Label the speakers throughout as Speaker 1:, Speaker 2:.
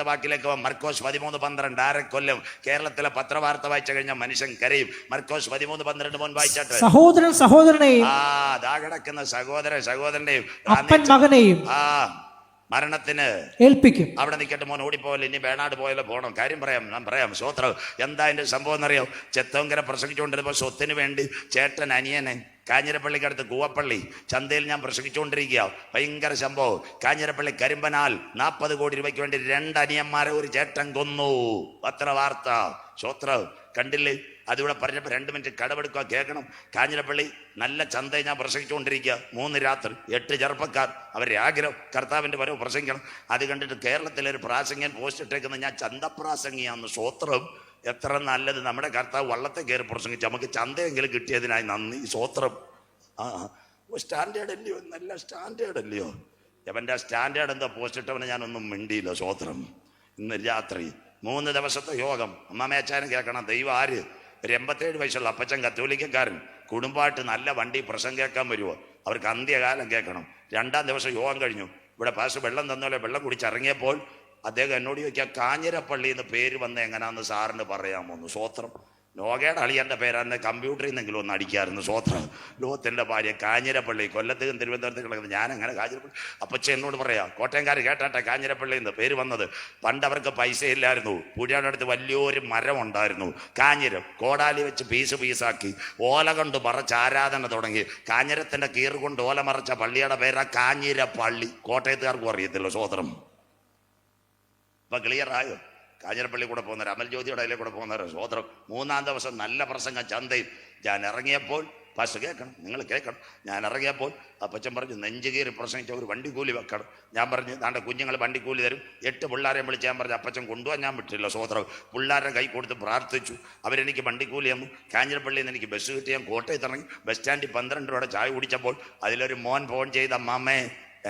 Speaker 1: വാക്കിലേക്ക് മർക്കോസ് 13:12 ആരെ കൊല്ലും. കേരളത്തിലെ പത്രവാർത്ത വായിച്ചു കഴിഞ്ഞാൽ മനുഷ്യൻ കരയും. മർക്കോസ് 13:12 മോൻ വായിച്ചാട്ട്.
Speaker 2: സഹോദരൻ സഹോദരനെയും
Speaker 1: ദാ കിടക്കുന്ന സഹോദരന്റെയും
Speaker 2: അപ്പൻ മകനെയും
Speaker 1: മരണത്തിന്
Speaker 2: ഏൽപ്പിക്കും.
Speaker 1: അവിടെ നിൽക്കട്ടെ മോൻ, ഓടിപ്പോയല്ലോ, ഇനി വേണാട് പോയല്ലോ പോകണം. കാര്യം ഞാൻ പറയാം. സ്വോത്രം എന്താ അതിന്റെ സംഭവം എന്നറിയോ? ചെത്തങ്കര പ്രസംഗിച്ചുകൊണ്ടിരുന്നപ്പോൾ സ്വത്തിന് വേണ്ടി ചേട്ടൻ അനിയനെ കാഞ്ഞിരപ്പള്ളിക്കടുത്ത് കൂവപ്പള്ളി ചന്തയിൽ ഞാൻ പ്രസംഗിച്ചുകൊണ്ടിരിക്കുക. ഭയങ്കര സംഭവം. കാഞ്ഞിരപ്പള്ളി കരിമ്പനാൽ 40 കോടി രൂപയ്ക്ക് വേണ്ടി 2 അനിയന്മാരെ ഒരു ചേട്ടൻ കൊന്നു. പത്ര വാർത്ത സ്വോത്രം കണ്ടില്ലേ? അതിവിടെ പറഞ്ഞപ്പോൾ 2 മിനിറ്റ് കടമെടുക്കുക, കേൾക്കണം. കാഞ്ഞിരപ്പള്ളി നല്ല ചന്തയിൽ ഞാൻ പ്രസംഗിച്ചുകൊണ്ടിരിക്കുക. 3 രാത്രി 8 ചെറുപ്പക്കാർ, അവരുടെ ആഗ്രഹം കർത്താവിൻ്റെ വരവ് പ്രസംഗിക്കണം. അത് കണ്ടിട്ട് കേരളത്തിലൊരു പ്രാസംഗികൻ പോസ്റ്റ് ഇട്ടേക്കുന്നത് ഞാൻ ചന്തപ്രാസംഗിയാന്ന്. സ്വോത്രം എത്ര നല്ലത്! നമ്മുടെ കർത്താവ് വള്ളത്തെ കയറി പ്രസംഗിച്ച് നമുക്ക് ചന്തയെങ്കിലും കിട്ടിയതിനായി നന്ദി. സ്വോത്രം. സ്റ്റാൻഡേർഡ് അല്ലയോ? നല്ല സ്റ്റാൻഡേർഡ് അല്ലയോ? അവൻ്റെ സ്റ്റാൻഡേർഡ് എന്താ പോസ്റ്റ് ഇട്ടവനെ ഞാനൊന്നും മിണ്ടിയില്ല. സ്വോത്രം. ഇന്ന് രാത്രി 3 ദിവസത്തെ യോഗം. അമ്മാമേച്ചാനും കേൾക്കണം. ദൈവം ആര്? ഒരു 87 വയസ്സുള്ള അപ്പച്ചൻ, കത്തോലിക്കക്കാരൻ, കുടുംബമായിട്ട് നല്ല വണ്ടി പ്രസംഗം കേൾക്കാൻ വരുമോ? അവർക്ക് അന്ത്യകാലം കേൾക്കണം. 2-ാം ദിവസം യോഗം കഴിഞ്ഞു. ഇവിടെ പാസ് വെള്ളം തന്നോലെ വെള്ളം കുടിച്ചിറങ്ങിയപ്പോൾ അദ്ദേഹം എന്നോട് ചോദിക്കുക, കാഞ്ഞിരപ്പള്ളി എന്ന് പേര് വന്ന് എങ്ങനെയാന്ന് സാറിന് പറയാമോന്ന്. സ്വോത്രം. നോഗയുടെ അളിയൻ്റെ പേരാന്ന് കമ്പ്യൂട്ടറിൽ നിന്നെങ്കിലും ഒന്ന് അടിക്കാമായിരുന്നു. സ്വോത്രം. ലോകത്തിൻ്റെ ഭാര്യ കാഞ്ഞിരപ്പള്ളി, കൊല്ലത്തേക്കും തിരുവനന്തപുരത്തേക്ക് കിടക്കുന്നത്. ഞാനങ്ങനെ കാഞ്ഞിരപ്പള്ളി. അപ്പച്ച എന്നോട് പറയാം, കോട്ടയംകാർ കേട്ടാട്ടെ കാഞ്ഞിരപ്പള്ളി എന്ന് പേര് വന്നത്. പണ്ട് അവർക്ക് പൈസ ഇല്ലായിരുന്നു. പുഴയുടെ അടുത്ത് വലിയൊരു മരം ഉണ്ടായിരുന്നു. കാഞ്ഞിരം കോടാലി വെച്ച് പീസാക്കി ഓല കൊണ്ട് മറച്ച് ആരാധന തുടങ്ങി. കാഞ്ഞിരത്തിൻ്റെ കീറ് കൊണ്ട് ഓല മറച്ച പള്ളിയുടെ പേരാ കാഞ്ഞിരപ്പള്ളി. കോട്ടയത്തുകാർക്കും അറിയത്തില്ല. സ്വോത്രം. ഇപ്പൊ ക്ലിയറായോ? കാഞ്ഞിരപ്പള്ളി കൂടെ പോകുന്നവർ, അമൽ ജ്യോതിയുടെ അതിലെ കൂടെ പോകുന്നവർ. സ്വോത്രം. 3-ാം ദിവസം നല്ല പ്രസംഗം ചന്തയിൽ. ഞാൻ ഇറങ്ങിയപ്പോൾ പാസ് കേൾക്കണം, നിങ്ങൾ കേൾക്കണം. ഞാൻ ഇറങ്ങിയപ്പോൾ അപ്പച്ചൻ പറഞ്ഞു, നെഞ്ചുകീറി പ്രസംഗിച്ച ഒരു വണ്ടിക്കൂലി വെക്കണം. ഞാൻ പറഞ്ഞു, നാണ്ട കുഞ്ഞുങ്ങൾ വണ്ടിക്കൂലി തരും. 8 പിള്ളേരെ വിളിച്ച് ഞാൻ പറഞ്ഞു, അപ്പച്ചൻ കൊണ്ടുപോകാൻ ഞാൻ വിട്ടില്ല. സ്വോത്രം. പിള്ളേരുടെ കൈ കൊടുത്ത് പ്രാർത്ഥിച്ചു. അവരെനിക്ക് വണ്ടിക്കൂലി തന്നു. കാഞ്ഞിരപ്പള്ളിയിൽ നിന്ന് എനിക്ക് ബസ് കിട്ടി. ഞാൻ കോട്ടയത്ത് ഇറങ്ങി. ബസ് സ്റ്റാൻഡിൽ 12 രൂപയുടെ ചായ കുടിച്ചപ്പോൾ അതിലൊരു മോൻ ഫോൺ ചെയ്ത്, അമ്മാമ്മേ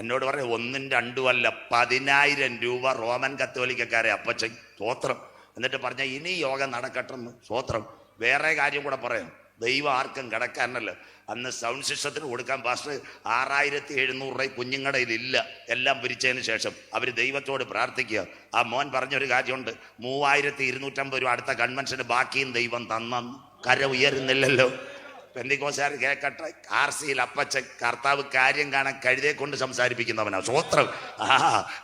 Speaker 1: എന്നോട് പറഞ്ഞു, 1ഉം 2ഉം അല്ല 10,000 രൂപ റോമൻ കത്തോലിക്കക്കാരെ അപ്പച്ചൻ. സ്വോത്രം. എന്നിട്ട് പറഞ്ഞ ഇനി യോഗം നടക്കട്ടെന്ന്. സ്വോത്രം. വേറെ കാര്യം കൂടെ പറയാം. ദൈവം ആർക്കും കിടക്കാനല്ല. അന്ന് സൗണ്ട് സിസ്റ്റത്തിന് കൊടുക്കാൻ പാസ്റ്റർ 6,700 രൂപ കുഞ്ഞുങ്ങളുടെ ഇല്ല. എല്ലാം പിരിച്ചതിന് ശേഷം അവർ ദൈവത്തോട് പ്രാർത്ഥിക്കുക. ആ മോൻ പറഞ്ഞൊരു കാര്യമുണ്ട്, 3,250 രൂപ അടുത്ത കൺവെൻഷന് ബാക്കിയും ദൈവം തന്നു. കര ഉയരുന്നില്ലല്ലോ. പെന്തിക്കോസുകാർ കേൾക്കട്ടെ. RCയിൽ അപ്പച്ചൻ കർത്താവ് കാര്യം കാണാൻ കഴുതയെ കൊണ്ട് സംസാരിപ്പിക്കുന്നവനാ. സ്വോത്രം.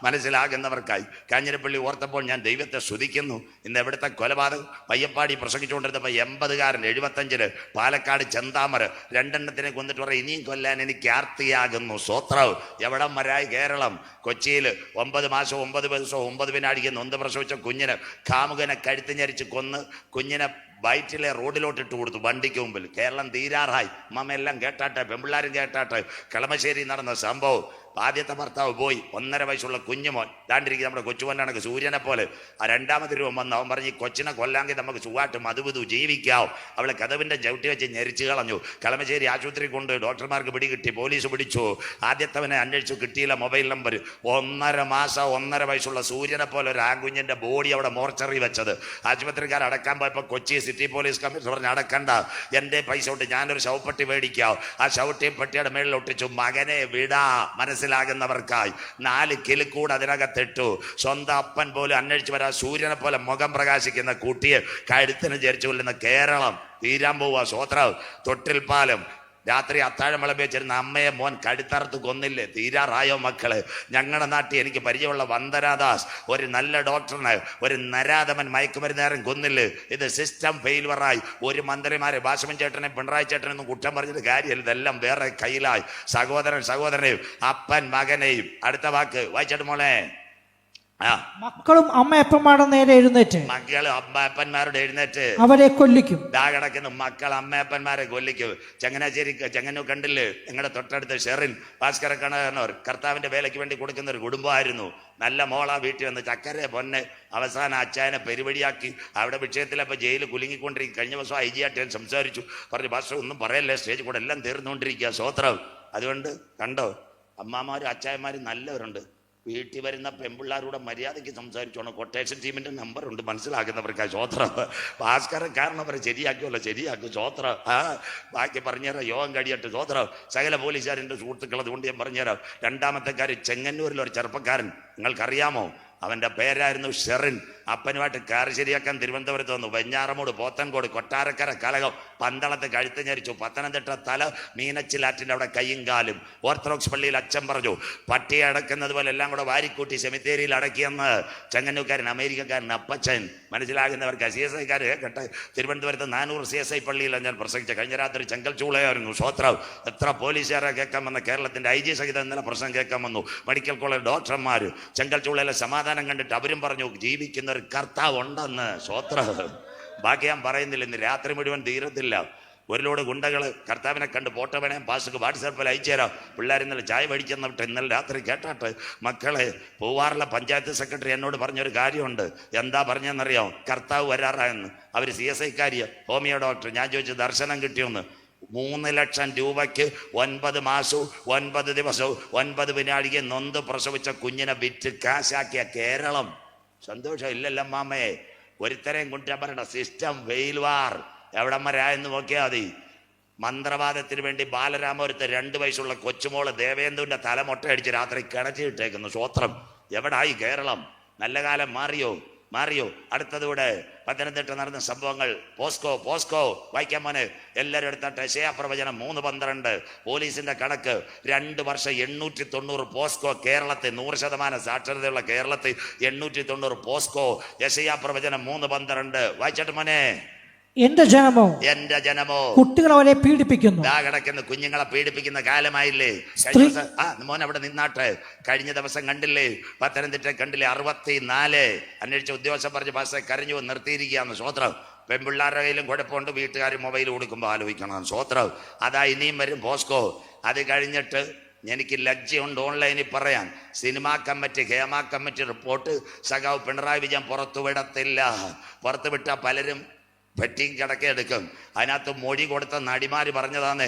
Speaker 1: മനസ്സിലാകുന്നവർക്കായി. കാഞ്ഞിരപ്പള്ളി ഓർത്തപ്പോൾ ഞാൻ ദൈവത്തെ സ്തുതിക്കുന്നു. ഇന്ന് എവിടുത്തെ കൊലപാതകം പയ്യപ്പാടി പ്രസംഗിച്ചുകൊണ്ടിരുന്നപ്പോൾ 80-കാരൻ 75-ന് പാലക്കാട് ചെന്താമര 2 കൊന്നിട്ട് പറയും, ഇനിയും കൊല്ലാൻ എനിക്ക് ആർത്തിയാകുന്നു. സ്വോത്രം. എവിടം വരായി കേരളം. കൊച്ചിയിൽ 9 മാസം 9 ദിവസവും 9 വിനാടിക്ക് നൊന്ത് പ്രസവിച്ച കുഞ്ഞിന് കാമുകനെ കഴുത്ത് ഞരിച്ച് കൊന്ന് കുഞ്ഞിനെ വയറ്റിലെ റോഡിലോട്ടിട്ട് കൊടുത്തു വണ്ടിക്ക് മുമ്പിൽ. കേരളം തീരാറായി. എല്ലാം കേട്ടാട്ടെ, പെമ്പിള്ളാരും കേട്ടാട്ടെ. കളമശ്ശേരി നടന്ന സംഭവം. ആദ്യത്തെ ഭർത്താവ് പോയി. 1.5 വയസ്സുള്ള കുഞ്ഞുമോൻ ദാണ്ടിരിക്കും നമ്മുടെ കൊച്ചുമോനാണെങ്കിൽ സൂര്യനെ പോലെ. ആ 2ാമത്തെ രൂപം വന്ന് അവൻ പറഞ്ഞ്, ഈ കൊച്ചിനെ കൊല്ലാമെങ്കിൽ നമുക്ക് സുഖമായിട്ട് മധുപുതു ജീവിക്കാവും. അവളെ കതവിൻ്റെ ചവിട്ടി വെച്ച് ഞെരിച്ചു കളഞ്ഞു. കളമശ്ശേരി ആശുപത്രി കൊണ്ട് ഡോക്ടർമാർക്ക് പിടികിട്ടി. പോലീസ് പിടിച്ചു. ആദ്യത്തവനെ അന്വേഷിച്ചു, കിട്ടിയില്ല മൊബൈൽ നമ്പർ. 1.5 മാസം 1.5 വയസ്സുള്ള സൂര്യനെ പോലെ ഒരു ആൺകുഞ്ഞിൻ്റെ ബോഡി അവിടെ മോർച്ചറി വെച്ചത്. ആശുപത്രിക്കാർ അടക്കാൻ പോയപ്പോൾ കൊച്ചി സിറ്റി പോലീസ് കമ്മീഷണർ പറഞ്ഞ്, അടക്കണ്ട, എൻ്റെ പൈസ കൊണ്ട് ഞാനൊരു ശവപ്പെട്ടി മേടിക്കാം. ആ ശവട്ടിയും പെട്ടിയുടെ മേളിൽ ഒട്ടിച്ചു. മകനെ വിടാ. മനസ്സിലാകുന്നവർക്കായി 4 കിലുക്കൂട് അതിനകത്തിട്ടു. സ്വന്തം അപ്പൻ പോലും അന്വേഷിച്ച് വരാൻ സൂര്യനെ പോലെ മുഖം പ്രകാശിക്കുന്ന കുട്ടിയെ കഴുത്തിന് ജരിച്ചു കൊല്ലുന്ന കേരളം തീരാൻ പോവുക. സ്വോത്രം. തൊട്ടിൽ പാലം രാത്രി അത്താഴം വിളമ്പി വെച്ചിരുന്ന അമ്മയെ മോൻ കഴുത്തറുത്ത് കൊന്നില്ലേ? തീരാറായോ മക്കള്? ഞങ്ങളുടെ നാട്ടിൽ എനിക്ക് പരിചയമുള്ള വന്ദനാദാസ്, ഒരു നല്ല ഡോക്ടറിന് ഒരു നരാധമൻ മയക്കുമരുന്നേരം കൊന്നില്ലേ? ഇത് സിസ്റ്റം ഫെയിൽവറായി. ഒരു മന്ത്രിമാരെ ഭാഷമൻ ചേട്ടനെ പിണറായി ചേട്ടനൊന്നും കുറ്റം പറഞ്ഞിട്ട് കാര്യമില്ല. ഇതെല്ലാം വേറെ കയ്യിലായി. സഹോദരനെയും അപ്പൻ മകനെയും. അടുത്ത വാക്ക് വായിച്ചിട്ട് മോളെ.
Speaker 2: മക്കളും അമ്മയപ്പന്മാരുടെ നേരെ എഴുന്നേറ്റ്
Speaker 1: മക്കളും അമ്മയപ്പന്മാരുടെ എഴുന്നേറ്റ്
Speaker 2: അവരെ കൊല്ലിക്കും.
Speaker 1: ദാ കിടക്കുന്നു മക്കൾ അമ്മയപ്പന്മാരെ കൊല്ലിക്കും. ചങ്ങനാശ്ശേരി ചെങ്ങന്നൂർ കണ്ടില്ലേ? നിങ്ങളുടെ തൊട്ടടുത്ത് ഷെറിൻ ഭാസ്കര കണകനോർ കർത്താവിന്റെ വേലയ്ക്ക് വേണ്ടി കൊടുക്കുന്ന ഒരു കുടുംബമായിരുന്നു. നല്ല മോളാ വീട്ടിൽ വന്ന് ചക്കരെ പൊന്നെ. അവസാനം അച്ചായനെ പെരുവഴിയാക്കി. അവിടെ വിഷയത്തിലപ്പോൾ ജയിലിൽ കുലുങ്ങിക്കൊണ്ടിരിക്കും. കഴിഞ്ഞ ദിവസം IG സംസാരിച്ചു. പറഞ്ഞു, ഭാഷ ഒന്നും പറയല്ലേ, സ്റ്റേജ് കൂടെ എല്ലാം തീർന്നുകൊണ്ടിരിക്കുക. സ്വോത്രം. അതുകൊണ്ട് കണ്ടോ, അമ്മമാരും അച്ചായന്മാരും നല്ലവരുണ്ട്. വീട്ടിൽ വരുന്ന പെൺപിള്ളാരോടെ മര്യാദയ്ക്ക് സംസാരിച്ചോണം. കൊട്ടേഷൻ ടീമിൻ്റെ നമ്പറുണ്ട്, മനസ്സിലാക്കുന്നവർക്ക്. സ്വോത്രം. ഭാസ്കരക്കാരൻ അവരെ ശരിയാക്കുമല്ലോ, ശരിയാക്കും. സ്വോത്രം. ബാക്കി പറഞ്ഞുതരാം. യോഗം കഴിയട്ടെ. സ്വോത്രം. സകല പോലീസുകാരൻ്റെ സുഹൃത്തുക്കൾ. അതുകൊണ്ട് ഞാൻ പറഞ്ഞുതരാം. 2ാമത്തെ കാര്യം, ചെങ്ങന്നൂരിലൊരു ചെറുപ്പക്കാരൻ, നിങ്ങൾക്കറിയാമോ? അവൻ്റെ പേരായിരുന്നു ഷെറിൻ. അപ്പനുമായിട്ട് കാർ ശരിയാക്കാൻ തിരുവനന്തപുരത്ത് വന്നു. വെഞ്ഞാറമൂട്, പോത്തൻകോട്, കൊട്ടാരക്കര കലകം, പന്തളത്ത് കഴുത്ത് ഞരിച്ചു, പത്തനംതിട്ട തല മീനച്ചിലാറ്റിൻ്റെ അവിടെ കയ്യും കാലും. ഓർത്തഡോക്സ് പള്ളിയിൽ അച്ഛൻ പറഞ്ഞു പട്ടിയെ അടക്കുന്നത് പോലെ എല്ലാം കൂടെ വാരിക്കൂട്ടി സെമിത്തേരിയിൽ അടക്കിയെന്ന്. ചെങ്ങന്നൂക്കാരൻ, അമേരിക്കക്കാരൻ അപ്പച്ചൻ. മനസ്സിലാകുന്നവർക്ക് CSIക്കാർ കേട്ടെ. തിരുവനന്തപുരത്ത് 400 CSI പള്ളിയിലാണ് ഞാൻ പ്രസംഗിച്ച. കഴിഞ്ഞ രാത്രി ചെങ്കൽ ചൂളയായിരുന്നു. സ്വോത്രം. എത്ര പോലീസുകാരെ കേൾക്കാൻ വന്ന. കേരളത്തിൻ്റെ IG സഹിതം ഇന്നലെ പ്രസംഗം കേൾക്കാൻ വന്നു. മെഡിക്കൽ കോളേജ് ഡോക്ടർമാർ ചെങ്കൽ ചൂളയിലെ സമാധാനം കണ്ടിട്ട് അവരും പറഞ്ഞു ജീവിക്കുന്ന ഒരു കർത്താവ് ഉണ്ടെന്ന്. സ്വോത്ര. ബാക്കി ഞാൻ പറയുന്നില്ല, ഇന്ന് രാത്രി മുഴുവൻ തീരത്തില്ല. ഒരു ലോഡ് ഗുണ്ടകൾ കർത്താവിനെ കണ്ട് ഫോട്ടോ വേണേ പാസ്ക്ക് വാട്സാപ്പിൽ അയച്ചു തരാം. പിള്ളേർ ഇന്നലെ ചായ പഠിച്ചെന്നിട്ട് ഇന്നലെ രാത്രി കേട്ടാട്ട് മക്കളെ പൂവാറിലെ പഞ്ചായത്ത് സെക്രട്ടറി എന്നോട് പറഞ്ഞൊരു കാര്യമുണ്ട്. എന്താ പറഞ്ഞെന്നറിയോ? കർത്താവ് വരാറായെന്ന്. അവർ CSIക്കാരിയ ഹോമിയോ ഡോക്ടർ. ഞാൻ ചോദിച്ചു ദർശനം കിട്ടിയോന്ന്. 3 ലക്ഷം രൂപയ്ക്ക് 9 മാസവും 9 ദിവസവും 9 വിനാഴിക നൊന്ത് പ്രസവിച്ച കുഞ്ഞിനെ വിറ്റ് കാശാക്കിയ കേരളം. സന്തോഷം ഇല്ലല്ലോ മാമേ? ഒരുത്തരെയും കുറ്റം പറയണ്ട. സിസ്റ്റം വെയിൽവാർ എവിടം വരായെന്ന് നോക്കിയാൽ മതി. മന്ത്രവാദത്തിന് വേണ്ടി ബാലരാമപുരത്ത് 2 വയസ്സുള്ള കൊച്ചുമോള് ദേവേന്ദുവിൻ്റെ തല മൊട്ടയടിച്ച് രാത്രി കിണച്ചിട്ടേക്കുന്നു. സ്വോത്രം. എവിടായി കേരളം? നല്ല കാലം മാറിയോ? അടുത്തതൂടെ പത്തനംതിട്ട നടന്ന സംഭവങ്ങൾ. പോസ്കോ വായിക്കാൻ മോനെ എല്ലാവരും എടുത്തിട്ട്. യെശയ്യാ പ്രവചനം 3:12. പോലീസിന്റെ കണക്ക് 2 വർഷം 890 പോസ്കോ കേരളത്തിൽ. 100% സാക്ഷരതയുള്ള കേരളത്തിൽ 890 പോസ്കോ. യെശയ്യാ പ്രവചനം 3:12 വായിച്ചിട്ട് മോനെ.
Speaker 2: എന്റെ ജനമോ കുട്ടികൾ അവരെ പീഡിപ്പിക്കുന്നു.
Speaker 1: കിടക്കുന്ന കുഞ്ഞുങ്ങളെ പീഡിപ്പിക്കുന്ന കാലമായില്ലേ? മോൻ അവിടെ നിന്നാട്ട്. കഴിഞ്ഞ ദിവസം കണ്ടില്ലേ? പത്തനംതിട്ട കണ്ടില്ലേ? 64 അന്വേഷിച്ച ഉദ്യോഗസ്ഥൻ പറഞ്ഞ് പാസ്സെ കരഞ്ഞു നിർത്തിയിരിക്കുകയാണ്. സ്വോത്രം. പെൺപിള്ളാരുടെ കയ്യിലും കുഴപ്പമുണ്ട്. വീട്ടുകാർ മൊബൈൽ കൊടുക്കുമ്പോൾ ആലോചിക്കണം. സ്വോത്രം. അതാ ഇനിയും വരും പോസ്കോ. അത് കഴിഞ്ഞിട്ട് എനിക്ക് ലജ്ജയുണ്ട് ഓൺലൈനിൽ പറയാൻ. Cinema committee, Hema committee report സഖാവ് പിണറായി വിജയൻ പുറത്തുവിടത്തില്ല. പുറത്തുവിട്ടാൽ പലരും വെട്ടിയും കിടക്കെടുക്കും. അതിനകത്ത് മൊഴി കൊടുത്ത നടിമാര് പറഞ്ഞതാണ്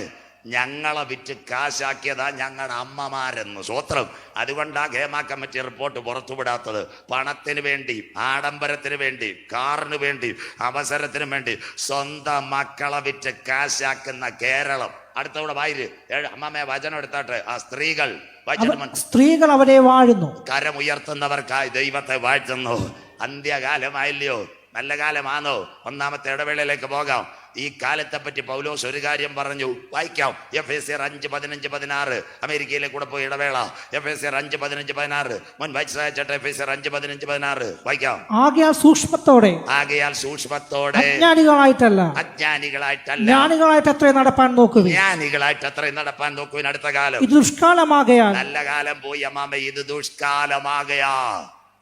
Speaker 1: ഞങ്ങളെ വിറ്റ് കാശാക്കിയതാ ഞങ്ങളുടെ അമ്മമാരെന്ന്. സ്വോത്രം. അതുകൊണ്ടാ ഹേമ കമ്മിറ്റി റിപ്പോർട്ട് പുറത്തുവിടാത്തത്. പണത്തിന് വേണ്ടി, ആഡംബരത്തിന് വേണ്ടി, കാറിന് വേണ്ടി, അവസരത്തിന് വേണ്ടി സ്വന്തം മക്കളെ വിറ്റ് കാശാക്കുന്ന കേരളം. അടുത്തവിടെ വായിര് അമ്മമ്മയെ വചനം എടുത്താട്ട്. ആ സ്ത്രീകൾ
Speaker 2: അവരെ വാഴുന്നു.
Speaker 1: കരമുയർത്തുന്നവർക്കായി ദൈവത്തെ വാഴ്ത്തുന്നു. അന്ത്യകാലമായില്ലയോ? നല്ല കാലമാണോ? ഒന്നാമത്തെ ഇടവേളയിലേക്ക് പോകാം. ഈ കാലത്തെ പറ്റി പൗലോസ് ഒരു കാര്യം പറഞ്ഞു. വായിക്കാം. എഫേസ്യർ 5:15-16. അമേരിക്കയിലേക്ക് കൂടെ പോയി ഇടവേള. എഫേസ്യർ 5:15-16. മുൻ വായിച്ചേട്ടെ. എഫേസ്യർ 5:15-16 വായിക്കാം.
Speaker 2: ആകയാൽ സൂക്ഷ്മത്തോടെ അജ്ഞാനികളായിട്ടല്ല ജ്ഞാനികളായിട്ട് അത്രയും നടപ്പാൻ നോക്കുവിൻ. അടുത്ത കാലം ഇത് ദുഷ്കാലമാകയാൽ. നല്ല കാലം പോയി അമ്മാമ. ഇത് ദുഷ്കാലമാകയാ.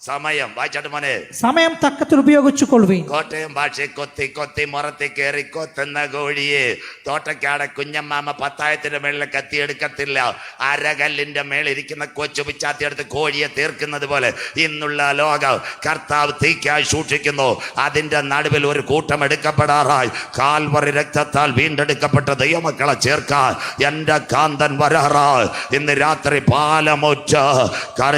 Speaker 2: സമയം വായിച്ചാട്ട് മോനെ. സമയം തക്കത്തിൽ ഉപയോഗിച്ചു കൊള്ളുവീൻ. കോട്ടയം ഭാഷ കൊത്തി മുറത്തി കയറി കൊത്തുന്ന കോഴിയെ തോട്ടക്കാടെ കുഞ്ഞമ്മാമ പത്തായത്തിന്റെ മേളിൽ കത്തിയെടുക്കത്തില്ല. അരകല്ലിന്റെ മേളിരിക്കുന്ന കൊച്ചു പിച്ചാത്തി എടുത്ത് കോഴിയെ തീർക്കുന്നത് പോലെ ഇന്നുള്ള ലോകം കർത്താവ് തീക്കായി സൂക്ഷിക്കുന്നു. അതിന്റെ നടുവിൽ ഒരു കൂട്ടം എടുക്കപ്പെടാറായി. കാൽവറി രക്തത്താൽ വീണ്ടെടുക്കപ്പെട്ട ദൈവമക്കളെ ചേർക്കാൻ എന്റെ കാന്തൻ വരാറായി. ഇന്ന് രാത്രി പാലമൊറ്റ.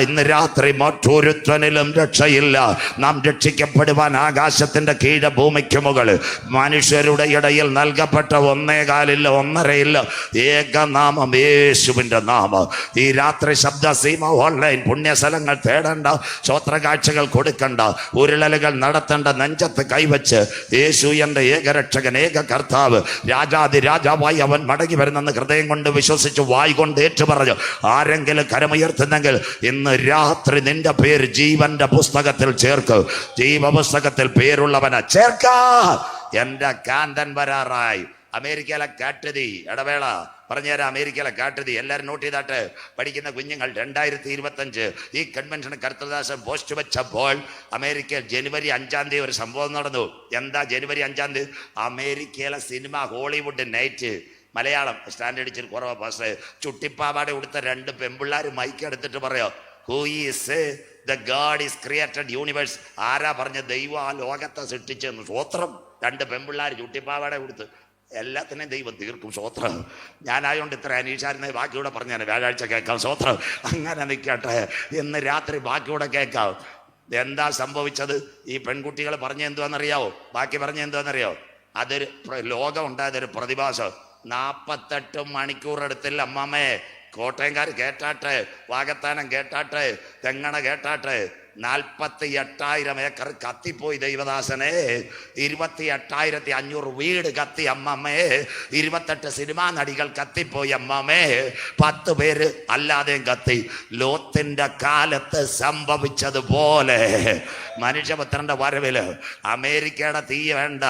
Speaker 2: ഇന്ന് രാത്രി മറ്റൊരുത്തന് രക്ഷയില്ല. നാം രക്ഷിക്കപ്പെടുവാൻ ആകാശത്തിന്റെ കീഴ ഭൂമിക്ക് മുകളിൽ മനുഷ്യരുടെ ഇടയിൽ നൽകപ്പെട്ട 1.25 1.5 ഏകനാമം യേശുവിന്റെ നാമം. ഈ രാത്രി ശബ്ദ സീമ ഓൺലൈൻ പുണ്യസ്ഥലങ്ങൾ തേടണ്ട, ശ്രോത്രകാഴ്ചകൾ കൊടുക്കണ്ട, ഉരുളലുകൾ നടത്തേണ്ട. നെഞ്ചത്ത് കൈവച്ച് യേശു എന്റെ ഏകരക്ഷകൻ, ഏക കർത്താവ്, രാജാതി രാജാവായി അവൻ മടങ്ങി വരുന്നെന്ന് ഹൃദയം കൊണ്ട് വിശ്വസിച്ച് വായി കൊണ്ട് ഏറ്റു പറഞ്ഞു ആരെങ്കിലും കരമുയർത്തുന്നെങ്കിൽ ഇന്ന് രാത്രി നിന്റെ പേര് ജീവന്റെ പുസ്തകത്തിൽ ചേർക്ക്. ജീവപുസ്തകത്തിൽ പേരുള്ളവനെ ചേർക്ക. എന്റെ കാന്തൻ വരാറായി. അമേരിക്കയിലെ കാട്ടുതീ. ഇടവേള പറഞ്ഞുതരാം. അമേരിക്കയിലെ കാട്ടുതീ എല്ലാവരും നോട്ട് ചെയ്താട്ട്. പഠിക്കുന്ന കുഞ്ഞുങ്ങൾ 2025 ഈ കൺവെൻഷൻ കർത്തദാസൻ പോസ്റ്റ് വെച്ചപ്പോൾ അമേരിക്കയിൽ ജനുവരി 5-ാം തീയതി ഒരു സംഭവം നടന്നു. എന്താ ജനുവരി 5-ാം തീയതി? അമേരിക്കയിലെ cinema Hollywood night. Malayalam stand അടിച്ചിട്ട് കുറവാ പാസ്. ചുട്ടിപ്പാവാടെ ഉടുത്ത 2 പെൺപിള്ളാർ മൈക്ക് എടുത്തിട്ട് പറയോ who is the God is created universe. ആരാ പറഞ്ഞ ദൈവം ആ ലോകത്തെ സൃഷ്ടിച്ചെന്ന്. സ്വോത്രം. 2 പെൺപിള്ളാർ ചുട്ടിപ്പാവാടെ കൊടുത്ത്. എല്ലാത്തിനെയും ദൈവം തീർക്കും. സ്വോത്രം. ഞാനായോണ്ട് ഇത്ര അനീഷാരുന്ന ബാക്കിയൂടെ പറഞ്ഞാൽ വ്യാഴാഴ്ച കേൾക്കാം. സ്വോത്രം. അങ്ങനെ നിൽക്കട്ടെ. ഇന്ന് രാത്രി ബാക്കിയൂടെ കേൾക്കാം. എന്താ സംഭവിച്ചത്? ഈ പെൺകുട്ടികൾ പറഞ്ഞ എന്തുവാന്നറിയാവോ? ബാക്കി പറഞ്ഞ എന്തുവാന്നറിയാവോ? അതൊരു ലോകം ഉണ്ടായതൊരു പ്രതിഭാസം. 48 മണിക്കൂർ എടുത്തില്ല അമ്മാമ്മയെ. കോട്ടയംകാർ കേട്ടാട്ടെ, വാകത്താനം കേട്ടാട്ടെ, തെങ്ങണ കേട്ടാട്ടെ,
Speaker 1: 48,000 ഏക്കർ കത്തിപ്പോയി ദൈവദാസനെ. 28,500 വീട് കത്തി അമ്മമ്മേ. 28 സിനിമാ നടികൾ കത്തിപ്പോയി അമ്മമ്മേ. 10 പേര് അല്ലാതെയും കത്തി. ലോത്തിന്റെ കാലത്ത് സംഭവിച്ചതുപോലെ മനുഷ്യപുത്രന്റെ വരവില് അമേരിക്കയുടെ തീ വേണ്ട,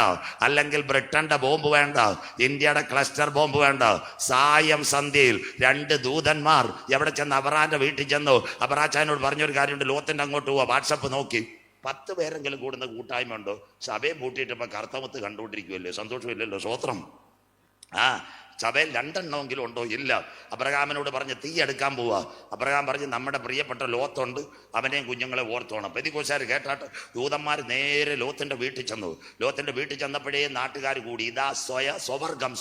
Speaker 1: അല്ലെങ്കിൽ ബ്രിട്ടന്റെ ബോംബ് വേണ്ട, ഇന്ത്യയുടെ ക്ലസ്റ്റർ ബോംബ് വേണ്ട. സായം സന്ധ്യയിൽ 2 ദൂതന്മാർ എവിടെ ചെന്ന് അബ്രഹാന്റെ വീട്ടിൽ ചെന്നു. അബ്രഹാച്ചാനോട് പറഞ്ഞൊരു കാര്യമുണ്ട്, ലോത്തിന്റെ അങ്ങോട്ട് പോവാ. വാട്സപ്പ് നോക്കി 10 പേരെങ്കിലും കൂടുന്ന കൂട്ടായ്മ ഉണ്ടോ? സഭയെ പൂട്ടിയിട്ട് ഇപ്പൊ കറുത്തമത്ത് കണ്ടുകൊണ്ടിരിക്കുമല്ലേ, സന്തോഷമില്ലല്ലോ, സ്വത്രം. സഭയിൽ 2 എണ്ണമെങ്കിലും ഉണ്ടോ? ഇല്ല. അബ്രഹാമിനോട് പറഞ്ഞ് തീ എടുക്കാൻ പോവാ. അബ്രഹാം പറഞ്ഞ് നമ്മുടെ പ്രിയപ്പെട്ട ലോത്തുണ്ട്, അവനെയും കുഞ്ഞുങ്ങളെ ഓർത്തോണം. പെന്തിക്കോസ്തുകാർ കേട്ടാട്ട് ദൂതന്മാർ നേരെ ലോത്തിന്റെ വീട്ടിൽ ചെന്നു. ലോത്തിന്റെ വീട്ടിൽ ചെന്നപ്പോഴേ നാട്ടുകാർ കൂടി. ഇതാ സ്വവർഗം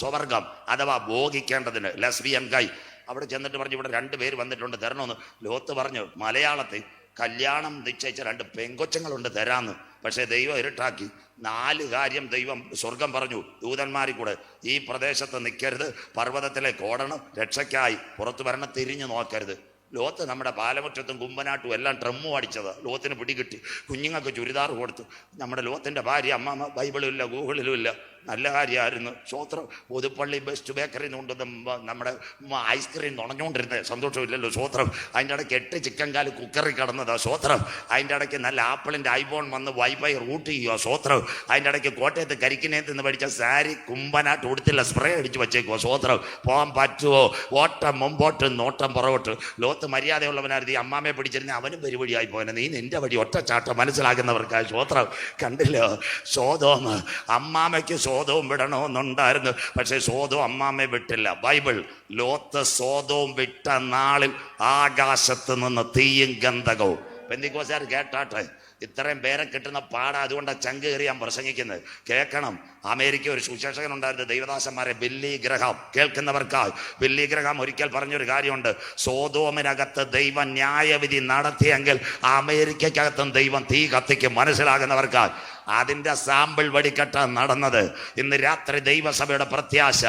Speaker 1: അഥവാ ഭോഗിക്കേണ്ടതിന് ലെസ്ബിയൻ കൈ. അവിടെ ചെന്നിട്ട് പറഞ്ഞു, ഇവിടെ 2 പേര് വന്നിട്ടുണ്ട്, തരണമെന്ന്. ലോത്ത് പറഞ്ഞു മലയാളത്തിൽ, കല്യാണം നിശ്ചയിച്ച 2 പെങ്കൊച്ചങ്ങളുണ്ട്, തരാന്ന്. പക്ഷേ ദൈവം ഇരുട്ടാക്കി. 4 കാര്യം ദൈവം സ്വർഗം പറഞ്ഞു ദൂതന്മാരിൽ കൂടെ. ഈ പ്രദേശത്ത് നിൽക്കരുത്, പർവ്വതത്തിലേക്ക് ഓടണം, രക്ഷയ്ക്കായി പുറത്തു വരണം, തിരിഞ്ഞു നോക്കരുത്. ലോത്ത് നമ്മുടെ പാലമുറ്റത്തും കുമ്പനാട്ടും എല്ലാം ട്രമ്മും അടിച്ചത്. ലോത്തിന് പിടികിട്ടി. കുഞ്ഞുങ്ങൾക്ക് ചുരിദാർ കൊടുത്തു. നമ്മുടെ ലോത്തിൻ്റെ ഭാര്യ അമ്മമ്മ ബൈബിളും ഇല്ല, ഗൂഗിളിലും ഇല്ല. നല്ല കാര്യമായിരുന്നു. സ്വോത്രം. പുതുപ്പള്ളി ബെസ്റ്റ് ബേക്കറിയിൽ നിന്ന് കൊണ്ടുവന്ന് നമ്മുടെ ഐസ്ക്രീം നുണഞ്ഞുകൊണ്ടിരുന്നത്, സന്തോഷമില്ലല്ലോ, സ്വോത്രം. അതിൻ്റെ ഇടയ്ക്ക് 8 ചിക്കൻ കാല് കുക്കറിൽ കിടന്നതാ, സ്വോത്രം. അതിൻ്റെ ഇടയ്ക്ക് നല്ല ആപ്പിളിൻ്റെ ഐഫോൺ വന്ന് വൈഫൈ റൂട്ട് ചെയ്യുക, സ്വോത്രം. അതിൻ്റെ ഇടയ്ക്ക് കോട്ടയത്ത് കരിക്കിനേത്ത് നിന്ന് പഠിച്ച സാരി കുമ്പനാട്ട് കൊടുത്തില്ല, സ്പ്രേ അടിച്ച് വെച്ചേക്കുവോ, സ്വോത്രം. പോകാൻ പറ്റുമോ? ഓട്ടം മുമ്പോട്ട്, നോട്ടം പുറകോട്ട്. ലോത്ത് മര്യാദയുള്ളവനായിരുന്നു. ഈ അമ്മാമ്മയെ പിടിച്ചിരുന്ന അവനും പരിപാടിയായി പോയനെ. നീ നിന്റെ വഴി ഒറ്റച്ചാട്ടം മനസ്സിലാക്കുന്നവർക്കായി, സ്വോത്രം. കണ്ടില്ലോ സോദോം. അമ്മാമ്മയ്ക്ക് സോദവും വിടണമെന്നുണ്ടായിരുന്നു, പക്ഷെ സോദവും അമ്മാമ്മയെ വിട്ടില്ല. ബൈബിൾ ലോത്ത് സോദവും വിട്ട നാളിൽ ആകാശത്ത് നിന്ന് തീയും ഗന്ധകവും. പെന്തിക്കോസ്തുകാർ കേട്ടാട്ടെ, ഇത്രയും പേരെ കിട്ടുന്ന പാടാ. അതുകൊണ്ടാണ് ചങ്ക് കയറി ഞാൻ പ്രസംഗിക്കുന്നത്. കേൾക്കണം. അമേരിക്ക ഒരു സുശേഷകൻ ഉണ്ടായിരുന്നു, ദൈവദാസന്മാരെ, ബില്ലി ഗ്രഹാം. കേൾക്കുന്നവർക്കായി ബില്ലി ഗ്രഹാം ഒരിക്കൽ പറഞ്ഞൊരു കാര്യമുണ്ട്, സോദോമിനകത്ത് ദൈവം ന്യായവിധി നടത്തിയെങ്കിൽ അമേരിക്കക്കകത്തും ദൈവം തീ കത്തിക്കും. മനസ്സിലാകുന്നവർക്കായി അതിൻ്റെ സാമ്പിൾ വെടിക്കെട്ട നടന്നത്. ഇന്ന് രാത്രി ദൈവസഭയുടെ പ്രത്യാശ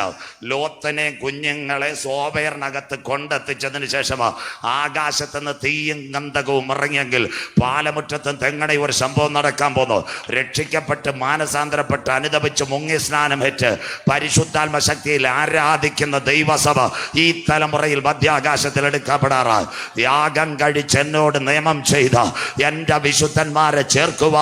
Speaker 1: ലോത്തിനെ കുഞ്ഞുങ്ങളെ സോബയറിനകത്ത് കൊണ്ടെത്തിച്ചതിന് ശേഷമാണ് ആകാശത്തുനിന്ന് തീയും ഗന്ധകവും ഇറങ്ങിയെങ്കിൽ പാലമുറ്റത്തും തെങ്ങണ ഒരു സംഭവം നടക്കാൻ പോകുന്നു. രക്ഷിക്കപ്പെട്ട് മാനസാന്തരപ്പെട്ട് അനുദപിച്ച് മുങ്ങി സ്നാനമേറ്റ് പരിശുദ്ധാത്മ ശക്തിയിൽ ആരാധിക്കുന്ന ദൈവസഭ ഈ തലമുറയിൽ മധ്യാകാശത്തിൽ എടുക്കപ്പെടാറായി. യാഗം കഴിച്ച് എന്നോട് നിയമം ചെയ്ത എൻ്റെ വിശുദ്ധന്മാരെ ചേർക്കുക.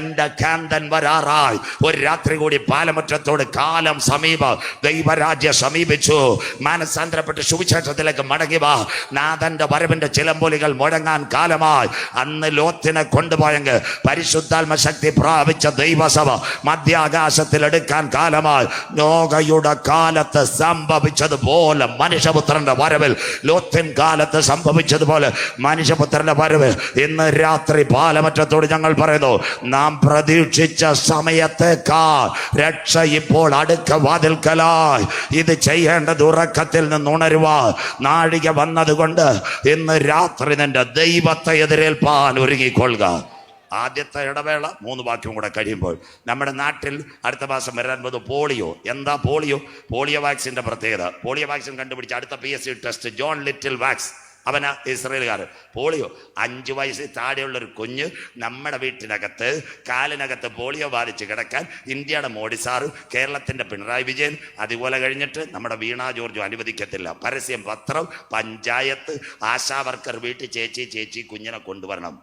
Speaker 1: എൻ്റെ കാന്തൻ വരാറായി. ഒരു രാത്രി കൂടി പാലമുറ്റത്തോട്. കാലം സമീപം. ദൈവരാജ്യം സമീപിച്ചു. മാനസാന്തരപ്പെട്ട് സുവിശേഷത്തിലേക്ക് മടങ്ങി വാ. നാഥന്റെ വരവിന്റെ ചിലമ്പൊലികൾ മുഴങ്ങാൻ കാലമായി. അന്ന് ലോത്തിനെ കൊണ്ടുപോയെങ്കിൽ പരിശുദ്ധാത്മ ശക്തി പ്രാപിച്ച ദൈവസഭ മധ്യാകാശത്തിൽ എടുക്കാൻ കാലമായി. നോഹയുടെ കാലത്ത് സംഭവിച്ചതുപോലെ മനുഷ്യപുത്രന്റെ വരവിൽ, ലോത്തിൻ കാലത്ത് സംഭവിച്ചതുപോലെ മനുഷ്യപുത്രന്റെ വരവ് ഇന്ന് രാത്രി പാലമറ്റത്തോട് ഞങ്ങൾ പറയുന്നു, നാം പ്രതീക്ഷിച്ച സമയത്തേക്കാൾ രക്ഷ ഇപ്പോൾ അടുക്ക വാതിൽക്കലായി. ഇത് ചെയ്യേണ്ടത് ഉറക്കത്തിൽ നിന്ന് ഉണരുവാൻ നാഴിക വന്നതുകൊണ്ട് ഇന്ന് രാത്രി നിന്റെ ദൈവത്തെ എതിരേൽപ്പാൻ ഒരുങ്ങിക്കൊള്ളുക. ആദ്യത്തെ ഇടവേള 3 വാക്യം കൂടെ കഴിയുമ്പോൾ നമ്മുടെ നാട്ടിൽ അടുത്ത മാസം വരാൻ പോകുന്നത് പോളിയോ. എന്താ പോളിയോ? പോളിയോ വാക്സിൻ്റെ പ്രത്യേകത. പോളിയോ വാക്സിൻ കണ്ടുപിടിച്ച അടുത്ത PSC ടെസ്റ്റ് ജോൺ ലിറ്റിൽ വാക്സ്. അവനാ ഇസ്രയേലുകാർ. പോളിയോ 5 വയസ്സിൽ താഴെയുള്ളൊരു കുഞ്ഞ് നമ്മുടെ വീട്ടിനകത്ത് കാലിനകത്ത് പോളിയോ ബാധിച്ച് കിടക്കാൻ ഇന്ത്യയുടെ മോഡി സാറ്, കേരളത്തിൻ്റെ പിണറായി വിജയൻ, അതുപോലെ കഴിഞ്ഞിട്ട് നമ്മുടെ വീണ ജോർജും അനുവദിക്കത്തില്ല. പരസ്യം, പത്രം, പഞ്ചായത്ത്, ആശാ വർക്കർ വീട്ടിൽ ചേച്ചി കുഞ്ഞിനെ കൊണ്ടുവരണം.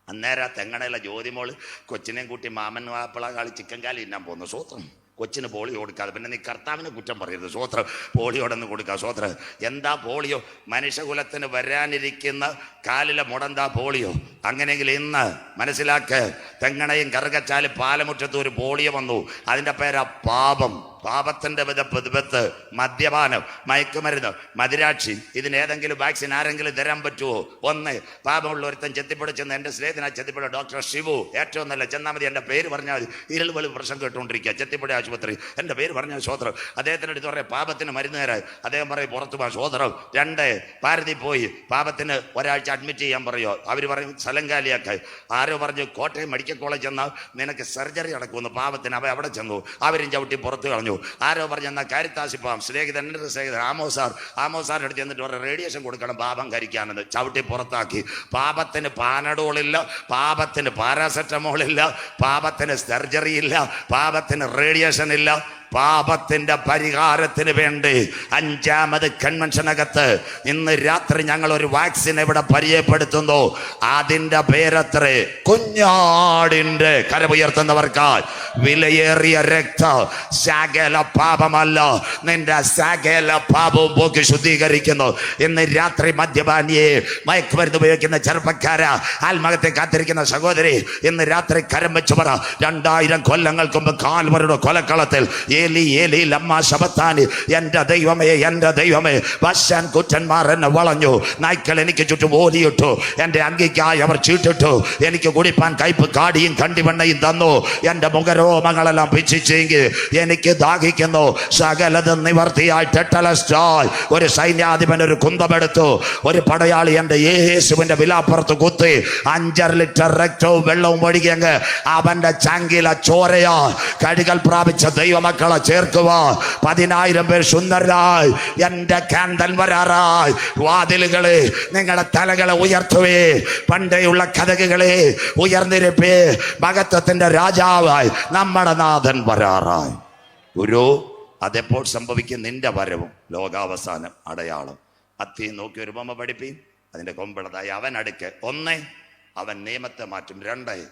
Speaker 1: അന്നേരം തെങ്ങണയിലെ ജ്യോതിമോള് കൊച്ചിനെയും കൂട്ടി മാമൻ വാപ്പിള കാളി ചിക്കൻ കാലി തിന്നാൻ പോകുന്നു. സ്വോത്രം. കൊച്ചിന് പോളിയോ കൊടുക്കാതെ പിന്നെ നീ കർത്താവിന് കുറ്റം പറയരുത്. സ്വോത്രം. പോളിയോടൊന്ന് കൊടുക്കുക. സ്വോത്രം. എന്താ പോളിയോ? മനുഷ്യകുലത്തിന് വരാനിരിക്കുന്ന കാലിലെ മുടന്താ പോളിയോ. അങ്ങനെയെങ്കിൽ ഇന്ന് മനസ്സിലാക്ക്, തെങ്ങണയും കറുകച്ചാല് പാലമുറ്റത്ത് ഒരു പോളിയോ വന്നു. അതിൻ്റെ പേരാ പാപം. പാപത്തിൻ്റെ വിപത്ത്, മദ്യപാനം, മയക്കുമരുന്ന്, മദിരാക്ഷി. ഇതിനേതെങ്കിലും വാക്സിൻ ആരെങ്കിലും തരാൻ പറ്റുമോ? ഒന്ന്, പാപമുള്ള ഒരുത്തൻ ചെത്തിപ്പിടിച്ചെന്ന് എൻ്റെ സ്നേഹിതനായി ചെത്തിപ്പിട ഡോക്ടർ ഷിവു. ഏറ്റവും നല്ല ചെന്നാൽ മതി. എൻ്റെ പേര് പറഞ്ഞാൽ ഇരുൾവെളി പ്രശ്നം കേട്ടുകൊണ്ടിരിക്കുക. ചെത്തിപ്പിടി ആശുപത്രി. എൻ്റെ പേര് പറഞ്ഞാൽ സ്വോത്രം. അദ്ദേഹത്തിൻ്റെ അടുത്ത് പറയാം പാപത്തിന് മരുന്ന് തരാൻ. അദ്ദേഹം പറയും പുറത്തു പോകാൻ. സ്വോത്രം. 2, ഭാരതി പോയി പാപത്തിന് ഒരാഴ്ച അഡ്മിറ്റ് ചെയ്യാൻ പറയുമോ? അവർ പറയും സ്ഥലം കാലിയാക്കാൻ. ആരോ പറഞ്ഞു കോട്ടയം മെഡിക്കൽ കോളേജ് ചെന്നാൽ നിനക്ക് സർജറി നടക്കുമെന്ന് പാപത്തിന്. അവിടെ ചെന്നു. അവരും ചവിട്ടി പുറത്ത് കളഞ്ഞു. പറഞ്ഞു. ആരോ പറഞ്ഞു എന്നാൽ കാരിത്താസിൽ പോകാം. സ്നേഹിതൻ ആമോസാറിൻ്റെ അടുത്ത് ചെന്നിട്ട് ഒരു റേഡിയേഷൻ കൊടുക്കണം പാപം കരിക്കാനെന്ന്. ചവിട്ടി പുറത്താക്കി. പാപത്തിന് പാനഡോളില്ല, പാപത്തിന് പാരാസെറ്റമോൾ ഇല്ല, പാപത്തിന് സർജറി ഇല്ല, പാപത്തിന് റേഡിയേഷൻ ഇല്ല. പാപത്തിന്റെ പരിഹാരത്തിന് വേണ്ടി 5ാമത് കൺവെൻഷനകത്ത് ഇന്ന് രാത്രി ഞങ്ങൾ ഒരു വാക്സിൻ ഇവിടെ പരിചയപ്പെടുത്തുന്നു. അതിന്റെ പേരത്ര കുഞ്ഞാടിന്റെ കരമുയർത്തുന്നവർക്കായി വിലയേറിയ രക്തം. സകല പാപമല്ല, നിന്റെ സകല പാപവും പോക്കി ശുദ്ധീകരിക്കുന്നു. ഇന്ന് രാത്രി മദ്യപാനിയെ, മയക്കുമരുന്ന് ഉപയോഗിക്കുന്ന ചെറുപ്പക്കാര, ആത്മഹത്യ കാത്തിരിക്കുന്ന സഹോദരി, ഇന്ന് രാത്രി കരം വെച്ച് പറ, 2000 കൊല്ലങ്ങൾക്ക് മുമ്പ് കാൽവരുടെ കൊലക്കളത്തിൽ ഏലി ഏലി ലമ്മ ശബത്താനി, എൻ്റെ ദൈവമേ എൻ്റെ ദൈവമേ, വശാൻ കുറ്റന്മാർ എന്നെ വളഞ്ഞു, നായ്ക്കൾ എനിക്ക് ചുറ്റും ഓടിയിട്ടു, എൻ്റെ അങ്കിക്കായി അവർ ചീട്ടിട്ടു, എനിക്ക് കുടിപ്പാൻ കയ്പ് കാടിയും കണ്ടിവെണ്ണയും തന്നു, എൻ്റെ മുഖരോമങ്ങളെല്ലാം പിച്ചിച്ചെങ്കിൽ എനിക്ക് ദാഹിക്കുന്നു. സകലത് നിവർത്തിയായി ടെട്ടലസ്റ്റായി ഒരു സൈന്യാധിപൻ ഒരു കുന്തമെടുത്തു, ഒരു പടയാളി എൻ്റെ യേശുവിൻ്റെ വിലാപ്പുറത്ത് കുത്തി 5 ലിറ്റർ രക്തവും വെള്ളവും ഒഴുകിയങ്ങ് അവൻ്റെ ചങ്കില ചോരയാ കഴുകൽ പ്രാപിച്ച ദൈവമക്കളെ ചേർക്കുക. 10,000 പേർ സുന്ദരരായി എൻ്റെ കാന്തൻ വരാറായി. വാതിലുകളെ നിങ്ങളുടെ തലകളെ ഉയർത്തുവേ, പണ്ടേയുള്ള കഥകളെ ഉയർന്നിരിപ്പേ, മഹത്വത്തിന്റെ രാജാവായി നമ്മുടെ നാഥൻ വരാറായി. ഗുരു, അതെപ്പോൾ സംഭവിക്കും? നിന്റെ വരവും ലോകാവസാനം അടയാളം. അത്തി നോക്കി ഒരു ബൊമ്മ പഠിപ്പീൻ, അതിന്റെ കൊമ്പിളതായി അവൻ അടുക്ക്. 1, അവൻ നിയമത്തെ മാറ്റും. 2,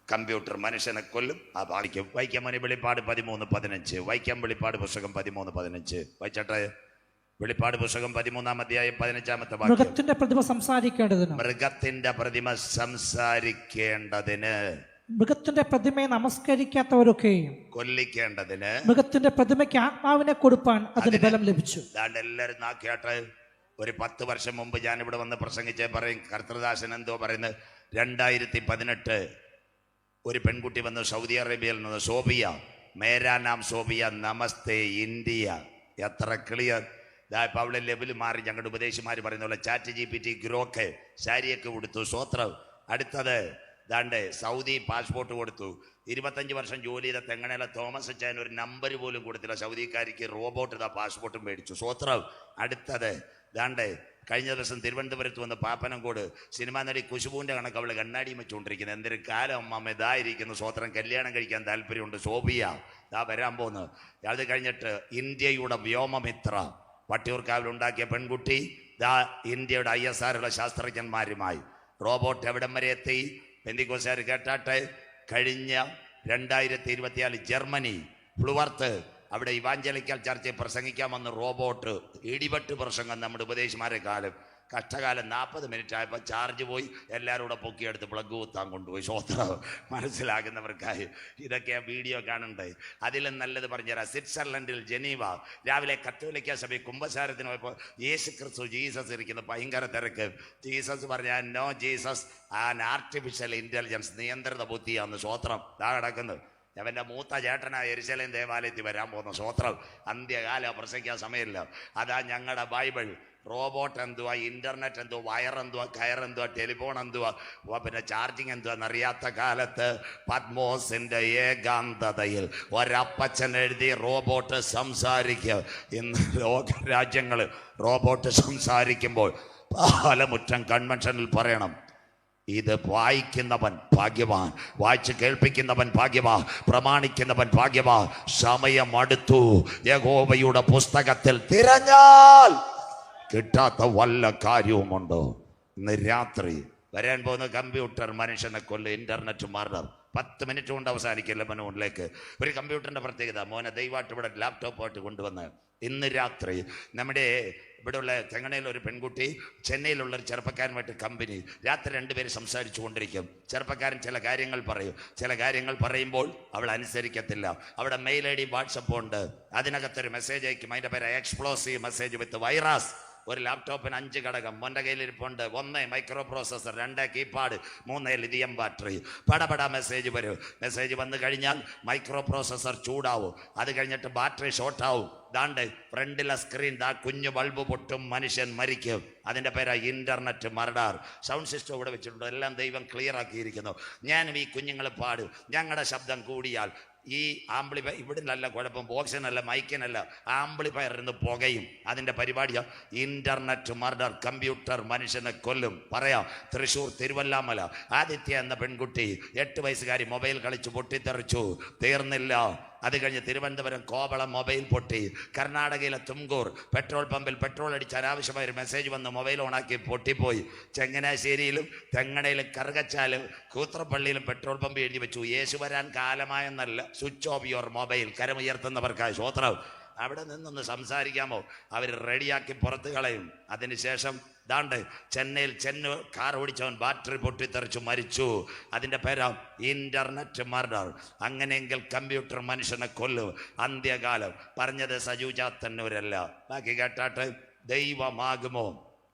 Speaker 1: കമ്പ്യൂട്ടർ മനുഷ്യനെ കൊല്ലും. ആ വായിക്കും. വൈക്കം വെളിപ്പാട് 13:15. വൈക്കം വെളിപ്പാട് പുസ്തകം 13:15 വായിച്ചട്ടെ. വെളിപ്പാട് പുസ്തകം 13-ാം അധ്യായം 15-ാമത്തെ വാക്യം.
Speaker 2: മൃഗത്തിന്റെ പ്രതിമ സംസാരിക്കേണ്ടതിന്,
Speaker 1: മൃഗത്തിന്റെ പ്രതിമ സംസാരിക്കേണ്ടതിന്,
Speaker 2: മൃഗത്തിന്റെ പ്രതിമയെ നമസ്കരിക്കാത്തവരൊക്കെയും
Speaker 1: കൊല്ലിക്കേണ്ടതിന്,
Speaker 2: മൃഗത്തിന്റെ പ്രതിമയ്ക്ക് ആത്മാവിനെ കൊടുപ്പാൻ അതിന് ബലം ലഭിച്ചു.
Speaker 1: എല്ലാവരും നാക്കിയാട്ടെ. ഒരു 10 വർഷം മുമ്പ് ഞാൻ ഇവിടെ വന്ന് പ്രസംഗിച്ചേ പറയും. കർത്തൃദാസൻ എന്തോ പറയുന്നത്, 2018 ഒരു പെൺകുട്ടി വന്നു സൗദി അറേബ്യയിൽ നിന്ന്. സോബിയ, മേരാ നാം സോബിയ, നമസ്തേ ഇന്ത്യ. എത്ര ക്ലിയർ. ഇപ്പം അവളെ ലെവൽ മാറി. ഞങ്ങളുടെ ഉപദേശിമാർ പറയുന്ന പോലെ ചാറ്റ് GPT ഗ്രോക്ക് സാരിയൊക്കെ കൊടുത്തു. സ്വോത്രം. അടുത്തത് ദാണ്ട് സൗദി പാസ്പോർട്ട് കൊടുത്തു. 25 വർഷം ജോലി ചെയ്ത തെങ്ങണയിലെ തോമസ് അച്ചായൻ ഒരു നമ്പർ പോലും കൊടുത്തില്ല. സൗദിക്കാരിക്ക് റോബോട്ട് ഇതാ പാസ്പോർട്ടും മേടിച്ചു. സ്വോത്രം. അടുത്തത് ദാണ്ട് കഴിഞ്ഞ ദിവസം തിരുവനന്തപുരത്ത് വന്ന് പാപ്പനംകോട് സിനിമാ നടി കുശുബുവിൻ്റെ കണക്ക് അവൾ കണ്ണാടിയും വെച്ചുകൊണ്ടിരിക്കുന്നത്. എന്തൊരു കാലം അമ്മ ഇതായിരിക്കുന്നു. സ്വോത്രം. കല്യാണം കഴിക്കാൻ താല്പര്യമുണ്ട്. സോബിയ ദാ വരാൻ പോകുന്നു. അത് കഴിഞ്ഞിട്ട് ഇന്ത്യയുടെ വ്യോമമിത്ര വട്ടിയൂർക്കാവിലുണ്ടാക്കിയ പെൺകുട്ടി ദാ ഇന്ത്യയുടെ ISRO ശാസ്ത്രജ്ഞന്മാരുമായി റോബോട്ട് എവിടം വരെ എത്തി? പെന്തിക്കോസുകാർ കേട്ടാട്ടെ. കഴിഞ്ഞ 2024 ജർമ്മനി ഫ്ലുവർത്ത് അവിടെ ഇവാഞ്ചലിക്കൽ ചർച്ചയിൽ പ്രസംഗിക്കാൻ വന്ന് റോബോട്ട് ഇടിവെട്ട് പ്രസംഗം. നമ്മുടെ ഉപദേശിമാരെ കാലം കഷ്ടകാലം 40 മിനിറ്റ് ആയപ്പോൾ ചാർജ് പോയി. എല്ലാവരും കൂടെ പൊക്കിയെടുത്ത് പ്ലഗ് കുത്താൻ കൊണ്ടുപോയി. സ്വോത്രം. മനസ്സിലാകുന്നവർക്കായി ഇതൊക്കെ വീഡിയോ കാണണ്ടേ. അതിലും നല്ലത് പറഞ്ഞുതരാം. സ്വിറ്റ്സർലൻഡിൽ ജനീവ രാവിലെ കത്തോലിക്ക സഭ കുംഭസാരത്തിന് പോയപ്പോൾ യേശു ക്രിസ്തു ജീസസ് ഇരിക്കുന്ന ഭയങ്കര തിരക്ക്. ജീസസ് പറഞ്ഞാൽ no Jesus an artificial intelligence, നിയന്ത്രിത ബുദ്ധിയാന്ന്. സ്വോത്രം. ദാ കിടക്കുന്നത് അവൻ്റെ മൂത്ത ചേട്ടനാ യെരുശലേം ദേവാലയത്തിൽ വരാൻ പോകുന്ന. സ്വോത്രം. അന്ത്യകാലം പ്രസംഗിക്കാൻ സമയമില്ല. അതാ ഞങ്ങളുടെ ബൈബിൾ. റോബോട്ട് എന്തുവാ, ഇന്റർനെറ്റ് എന്തുവാ, വയർ എന്തുവാ, കയർ എന്തുവാ, ടെലിഫോൺ എന്തുവാ, പിന്നെ ചാർജിങ് എന്തുവാ എന്നറിയാത്ത കാലത്ത് പത്മോസിന്റെ ഏകാന്തതയിൽ ഒരപ്പച്ചൻ എഴുതി റോബോട്ട് സംസാരിക്കുക. ഇന്ന് ലോകരാജ്യങ്ങൾ റോബോട്ട് സംസാരിക്കുമ്പോൾ പാലമുറ്റം കൺവെൻഷനിൽ പറയണം, ഇത് വായിക്കുന്നവൻ ഭാഗ്യവാൻ, വായിച്ച് കേൾപ്പിക്കുന്നവൻ ഭാഗ്യവാൻ, പ്രമാണിക്കുന്നവൻ ഭാഗ്യവാൻ. സമയം അടുത്തു. യഹോവയുടെ പുസ്തകത്തിൽ തിരഞ്ഞാൽ കിട്ടാത്ത വല്ല കാര്യവുമുണ്ടോ? ഇന്ന് രാത്രി വരാൻ പോകുന്ന കമ്പ്യൂട്ടർ മനുഷ്യനെ കൊല്ലും. ഇന്റർനെറ്റ് മർഡർ 10 മിനിറ്റ് കൊണ്ട് അവസാനിക്കില്ല. മോനിലേക്ക് ഒരു കമ്പ്യൂട്ടറിന്റെ പ്രത്യേകത, മോനെ ദയവായിട്ട് ഇവിടെ ലാപ്ടോപ്പായിട്ട് കൊണ്ടുവന്ന് ഇന്ന് രാത്രി നമ്മുടെ ഇവിടെയുള്ള തെങ്ങണയിൽ ഒരു പെൺകുട്ടി, ചെന്നൈയിലുള്ള ഒരു ചെറുപ്പക്കാരനുമായിട്ട് കമ്പനി, രാത്രി 2 പേര് സംസാരിച്ചു കൊണ്ടിരിക്കും. ചെറുപ്പക്കാരൻ ചില കാര്യങ്ങൾ പറയും. ചില കാര്യങ്ങൾ പറയുമ്പോൾ അവൾ അനുസരിക്കത്തില്ല. അവിടെ മെയിൽ ID വാട്സപ്പ് ഉണ്ട്. അതിനകത്തൊരു മെസ്സേജ് അയക്കും. അതിൻ്റെ പേര് എക്സ്പ്ലോസീവ് മെസ്സേജ് വിത്ത് വൈറസ്. ഒരു ലാപ്ടോപ്പിന് 5 ഘടകം. മോൻ്റെ കയ്യിലിരിപ്പുണ്ട്. 1 micro processor, 2 keypad, 3 lithium battery. പടപട മെസ്സേജ് വരും. മെസ്സേജ് വന്നു കഴിഞ്ഞാൽ മൈക്രോ പ്രോസസ്സർ ചൂടാവും. അത് കഴിഞ്ഞിട്ട് ബാറ്ററി ഷോർട്ടാവും. ദാണ്ട് ഫ്രണ്ടിലെ സ്ക്രീൻ ദാ കുഞ്ഞു ബൾബ് പൊട്ടും, മനുഷ്യൻ മരിക്കും. അതിൻ്റെ പേരാ ഇന്റർനെറ്റ് മർഡർ. സൗണ്ട് സിസ്റ്റം ഇവിടെ വെച്ചിട്ടുണ്ട്. എല്ലാം ദൈവം ക്ലിയർ ആക്കിയിരിക്കുന്നു. ഞാനും ഈ കുഞ്ഞുങ്ങൾ പാടും. ഞങ്ങളുടെ ശബ്ദം കൂടിയാൽ ഈ ആംപ്ലിഫയർ ഇവിടെ നല്ല കുഴപ്പം, ബോക്സിനല്ല, മൈക്കിനല്ല, ആംപ്ലിഫയറിന് പുകയും. അതിൻ്റെ പരിപാടിയാണ് ഇന്റർനെറ്റ് മർഡർ. കമ്പ്യൂട്ടർ മനുഷ്യനെ കൊല്ലും. പറയാം, തൃശ്ശൂർ തിരുവല്ലാമല ആദിത്യ എന്ന പെൺകുട്ടി 8 വയസ്സുകാരി മൊബൈൽ കളിച്ച് പൊട്ടിത്തെറിച്ചു. തീർന്നില്ല. അത് കഴിഞ്ഞ് തിരുവനന്തപുരം കോവളം മൊബൈൽ പൊട്ടി. കർണാടകയിലെ തുംകൂർ പെട്രോൾ പമ്പിൽ പെട്രോൾ അടിച്ച് അനാവശ്യമായൊരു മെസ്സേജ് വന്ന് മൊബൈൽ ഓണാക്കി പൊട്ടിപ്പോയി. ചങ്ങനാശ്ശേരിയിലും തെങ്ങണയിലും കറുകച്ചാലും കൂത്രപ്പള്ളിയിലും പെട്രോൾ പമ്പ് എഴുതി വെച്ചു, യേശു വരാൻ കാലമായെന്നല്ല, സ്വിച്ച് ഓഫ് യുവർ മൊബൈൽ. കരമുയർത്തുന്നവർക്കായി സ്വോത്രം. അവിടെ നിന്നൊന്ന് സംസാരിക്കാമോ? അവർ റെഡിയാക്കി പുറത്ത് കളയും. അതിനുശേഷം ദാണ്ട് ചെന്നൈയിൽ കാർ ഓടിച്ചവൻ ബാറ്ററി പൊട്ടിത്തെറിച്ചു മരിച്ചു. അതിൻ്റെ പേരാ ഇന്റർനെറ്റ് മർഡർ. അങ്ങനെയെങ്കിൽ കമ്പ്യൂട്ടർ മനുഷ്യനെ കൊല്ലും. അന്ത്യകാലം. പറഞ്ഞത് സജുജ തന്നൂരല്ല. ബാക്കി കേട്ടാട്ട്. ദൈവമാകുമോ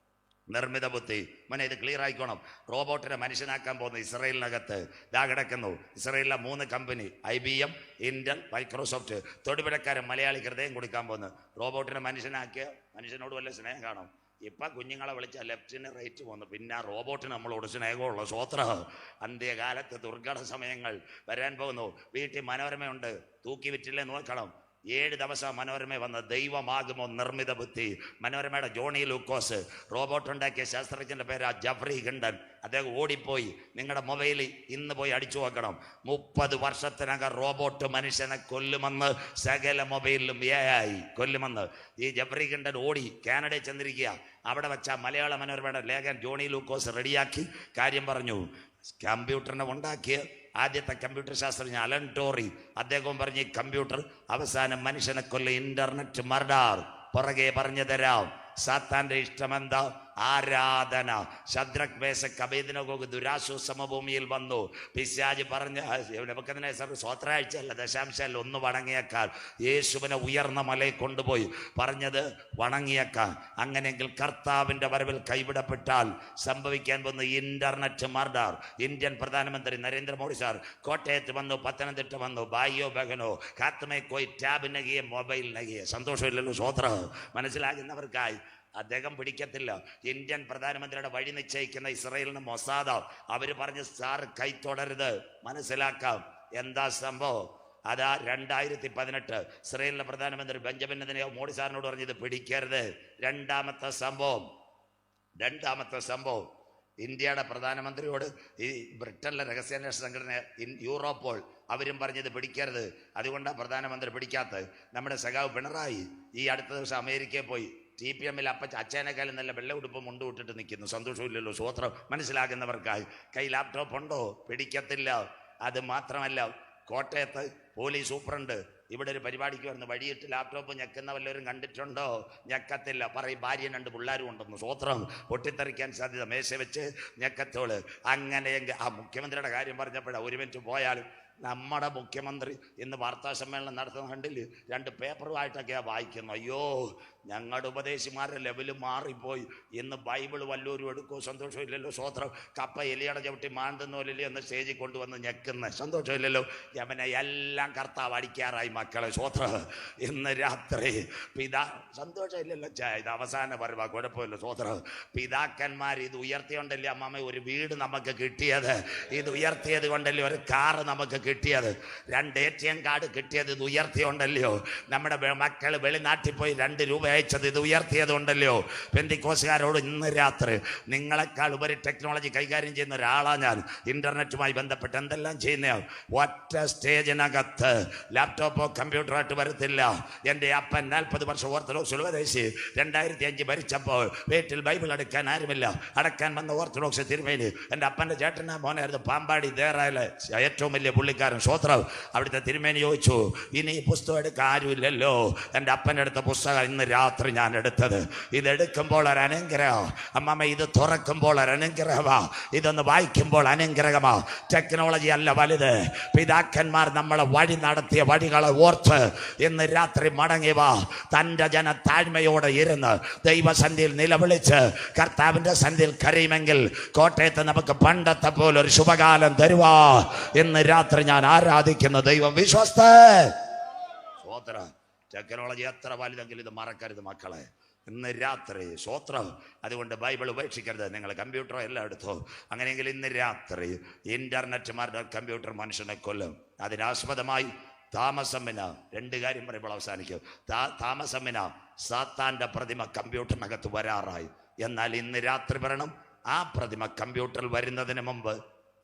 Speaker 1: നിർമ്മിത ബുദ്ധി? മോനെ ഇത് ക്ലിയർ ആയിക്കോണം. റോബോട്ടിനെ മനുഷ്യനാക്കാൻ പോകുന്നു ഇസ്രയേലിനകത്ത്. ഇതാ കിടക്കുന്നു. ഇസ്രയേലിലെ 3 കമ്പനി, IBM, ഇന്റൽ, മൈക്രോസോഫ്റ്റ്. തൊടുപിഴക്കാരൻ മലയാളി ഹൃദയം കൊടുക്കാൻ പോകുന്നു. റോബോട്ടിനെ മനുഷ്യനാക്കിയ മനുഷ്യനോട് വല്ല സ്നേഹം കാണും. ഇപ്പം കുഞ്ഞുങ്ങളെ വിളിച്ചാൽ ലെഫ്റ്റിന് റൈറ്റ് പോകുന്നു. പിന്നെ റോബോട്ടിന് നമ്മളോട് സ്നേഹമുള്ള സ്വോത്ര. അന്ത്യകാലത്ത് ദുർഘട സമയങ്ങൾ വരാൻ പോകുന്നു. വീട്ടിൽ മനോരമയുണ്ട്, തൂക്കി വിറ്റില്ലേ നോക്കണം. 7 ദിവസം മനോരമ വന്ന ദൈവമാകുമോ നിർമ്മിത ബുദ്ധി. മനോരമയുടെ ജോണി ലൂക്കോസ്. റോബോട്ട് ഉണ്ടാക്കിയ ശാസ്ത്രജ്ഞന്റെ പേരാ ജഫ്രി ഹിണ്ടൻ. അദ്ദേഹം ഓടിപ്പോയി. നിങ്ങളുടെ മൊബൈലിൽ ഇന്ന് പോയി അടിച്ചു നോക്കണം. 30 വർഷത്തിനകം റോബോട്ട് മനുഷ്യനെ കൊല്ലുമെന്ന്. സകല മൊബൈലിലും AI കൊല്ലുമെന്ന്. ഈ ജഫ്രി ഹിണ്ടൻ ഓടി കാനഡയിൽ ചെന്നിരിക്കുക. അവിടെ വെച്ച മലയാള മനോരമയുടെ ലേഖൻ ജോണി ലൂക്കോസ് റെഡിയാക്കി കാര്യം പറഞ്ഞു. കമ്പ്യൂട്ടറിനെ ഉണ്ടാക്കിയ ആദ്യത്തെ കമ്പ്യൂട്ടർ ശാസ്ത്രജ്ഞ അലൻ ടോറി. അദ്ദേഹവും പറഞ്ഞ് കമ്പ്യൂട്ടർ അവസാനം മനുഷ്യനെ കൊല്ലും. Internet murder. പുറകെ പറഞ്ഞു തരാം. സാത്താന്റെ ഇഷ്ടമെന്താ? ആരാധന. ശദ്രക് മേശക് അബേദ്നെഗോക്ക് ദുരാശു സമഭൂമിയിൽ വന്നു. പിശാച് പറഞ്ഞ നെബൂഖദ്നേസർ സ്വത്രാഴ്ചയല്ല, ദശാംശമല്ല, 1 വണങ്ങിയേക്കാൾ. യേശുവിനെ ഉയർന്ന മലയിൽ കൊണ്ടുപോയി പറഞ്ഞത് വണങ്ങിയേക്കാൻ. അങ്ങനെയെങ്കിൽ കർത്താവിൻ്റെ വരവിൽ കൈവിടപ്പെട്ടാൽ സംഭവിക്കാൻ പോകുന്ന ഇന്റർനെറ്റ് മർഡർ. ഇന്ത്യൻ പ്രധാനമന്ത്രി നരേന്ദ്രമോദി സാർ കോട്ടയത്ത് വന്നു, പത്തനംതിട്ട വന്നു. ഭായിയോ ബഹനോ കാത്തുമേ കോയി ടാബ് നഗിയെ മൊബൈൽ നഗിയെ. സന്തോഷമില്ലല്ലോ സ്വോത്ര. മനസ്സിലാകുന്നവർക്കായി. അദ്ദേഹം പിടിക്കത്തില്ല. ഇന്ത്യൻ പ്രധാനമന്ത്രിയുടെ വഴി നിശ്ചയിക്കുന്ന ഇസ്രയേലിന് മൊസാദ്. അവർ പറഞ്ഞ് സാർ കൈ തൊടരുത്. മനസ്സിലാക്കാം എന്താ സംഭവം. അതാ 2018 ഇസ്രയേലിന്റെ പ്രധാനമന്ത്രി ബെഞ്ചമിൻ നെതന്യാഹു മോഡി സാറിനോട് പറഞ്ഞത് പിടിക്കരുത്. രണ്ടാമത്തെ സംഭവം ഇന്ത്യയുടെ പ്രധാനമന്ത്രിയോട് ഈ ബ്രിട്ടനിലെ രഹസ്യാന്വേഷണ സംഘടന യൂറോപ്പോൾ അവരും പറഞ്ഞത് പിടിക്കരുത്. അതുകൊണ്ടാണ് പ്രധാനമന്ത്രി പിടിക്കാത്തത്. നമ്മുടെ സഖാവ് പിണറായി ഈ അടുത്ത ദിവസം അമേരിക്കയിൽ പോയി. TPMൽ അച്ഛനേക്കാളും നല്ല വെള്ള ഉടുപ്പ് മുണ്ട് വിട്ടിട്ട് നിൽക്കുന്നു. സന്തോഷമില്ലല്ലോ സ്വോത്രം. മനസ്സിലാകുന്നവർക്കായി. കൈ ലാപ്ടോപ്പ് ഉണ്ടോ? പിടിക്കത്തില്ല. അത് മാത്രമല്ല, കോട്ടയത്ത് പോലീസ് സൂപ്രണ്ട് ഇവിടെ ഒരു പരിപാടിക്ക് വരുന്നു. വഴിയിട്ട് ലാപ്ടോപ്പ് ഞെക്കുന്ന വല്ലവരും കണ്ടിട്ടുണ്ടോ? ഞെക്കത്തില്ല. പറയും ഭാര്യയും 2 പിള്ളേരും ഉണ്ടെന്ന്. സ്വോത്രം. പൊട്ടിത്തെറിക്കാൻ സാധ്യത. മേശ വെച്ച് ഞെക്കത്തോള്. അങ്ങനെയെങ്കിൽ ആ മുഖ്യമന്ത്രിയുടെ കാര്യം പറഞ്ഞപ്പോഴാണ് 1 മിനിറ്റ് പോയാലും നമ്മുടെ മുഖ്യമന്ത്രി ഇന്ന് വാർത്താ സമ്മേളനം നടത്തുന്ന കണ്ടില്ലേ? 2 പേപ്പറുമായിട്ടൊക്കെയാണ് വായിക്കുന്നത്. അയ്യോ, ഞങ്ങളുടെ ഉപദേശിമാരുടെ ലെവല് മാറിപ്പോയി. ഇന്ന് ബൈബിൾ വല്ലവരും എടുക്കോ? സന്തോഷമില്ലല്ലോ സ്വോത്രം. കപ്പ എലിയുടെ ചവിട്ടി മാണ്ടുന്നോലില്ലേ എന്ന് സ്റ്റേജിൽ കൊണ്ടുവന്ന് ഞെക്കുന്ന. സന്തോഷമില്ലല്ലോ. യമനെ എല്ലാം കർത്താവ് അടിക്കാറായി മക്കളെ. സ്വോത്രം. ഇന്ന് രാത്രി സന്തോഷമില്ലല്ലോ. ഇത് അവസാന പരവാ. കുഴപ്പമില്ല സ്വോത്രം. പിതാക്കന്മാർ ഇത് ഉയർത്തിയോണ്ടല്ലേ അമ്മമ്മ ഒരു വീട് നമുക്ക് കിട്ടിയത്. ഇത് ഉയർത്തിയത് കൊണ്ടല്ലേ ഒരു കാറ് നമുക്ക് കിട്ടിയത്. 2 ATM കാർഡ് കിട്ടിയത് ഇത് ഉയർത്തിയോണ്ടല്ലോ. നമ്മുടെ മക്കൾ വെളിനാട്ടിൽ പോയി 2 രൂപ അയച്ചത് ഇത് ഉയർത്തിയത് കൊണ്ടല്ലോ. പെന്തിക്കോസുകാരോട് ഇന്ന് രാത്രി നിങ്ങളെക്കാൾ ഉപരി ടെക്നോളജി കൈകാര്യം ചെയ്യുന്ന ഒരാളാണ് ഞാൻ. ഇന്റർനെറ്റുമായി ബന്ധപ്പെട്ട് എന്തെല്ലാം ചെയ്യുന്ന ഒറ്റ സ്റ്റേജിനകത്ത് ലാപ്ടോപ്പോ കമ്പ്യൂട്ടറായിട്ട് വരത്തില്ല. എൻ്റെ അപ്പൻ 40 വർഷം ഓർത്തഡോക്സ് ഉപദേശി 2005 ഭരിച്ചപ്പോൾ വീട്ടിൽ ബൈബിൾ അടക്കാൻ ആരുമില്ല. അടക്കാൻ വന്ന ഓർത്തഡോക്സ് തിരുമേനി എൻ്റെ അപ്പൻ്റെ ചേട്ടനാ മോനായിരുന്നു. പാമ്പാടി ദേറായിലെ ഏറ്റവും വലിയ പുള്ളിക്കാരൻ. സ്വോത്രം. അവിടുത്തെ തിരുമേനി ചോദിച്ചു, ഇനി ഈ പുസ്തകം എടുക്കാൻ ആരുമില്ലല്ലോ. എൻ്റെ അപ്പൻ്റെ അടുത്ത പുസ്തകം ഇന്ന് രാത്രി ഞാൻ എടുത്തത്. ഇതെടുക്കുമ്പോൾ ഒരു അനുഗ്രഹം അമ്മമ്മ. ഇത് തുറക്കുമ്പോൾ ഒരു അനുഗ്രഹമാ. ഇതൊന്ന് വായിക്കുമ്പോൾ അനുഗ്രഹമാ. ടെക്നോളജി അല്ല വലുത്. പിതാക്കന്മാർ നമ്മളെ വഴി നടത്തിയ വഴികളെ ഓർത്ത് ഇന്ന് രാത്രി മടങ്ങി വാ. തൻ്റെ ജന താഴ്മയോടെ ഇരുന്ന് ദൈവസന്ധിയിൽ നിലവിളിച്ച് കർത്താവിൻ്റെ സന്ധിയിൽ കരയുമെങ്കിൽ കോട്ടയത്ത് നമുക്ക് പണ്ടത്തെ പോലെ ഒരു ശുഭകാലം തരുവാ. ഇന്ന് രാത്രി ഞാൻ ആരാധിക്കുന്ന ദൈവം വിശ്വസ്ത. സ്വോത്രം. ടെക്നോളജി എത്ര വലുതെങ്കിലും ഇത് മറക്കരുത് മക്കളെ. ഇന്ന് രാത്രി സ്വോത്രം. അതുകൊണ്ട് ബൈബിൾ ഉപേക്ഷിക്കരുത്. നിങ്ങൾ കമ്പ്യൂട്ടറോ എല്ലാം എടുത്തോ. അങ്ങനെയെങ്കിൽ ഇന്ന് രാത്രി ഇന്റർനെറ്റ് മർഡർ. കമ്പ്യൂട്ടർ മനുഷ്യനെ കൊല്ലും. അതിനാസ്പദമായി താമസമിന 2 കാര്യം പറയുമ്പോൾ അവസാനിക്കും. താമസമിന സാത്താന്റെ പ്രതിമ കമ്പ്യൂട്ടറിനകത്ത് വരാറായി. എന്നാൽ ഇന്ന് രാത്രി വരണം. ആ പ്രതിമ കമ്പ്യൂട്ടറിൽ വരുന്നതിന് മുമ്പ്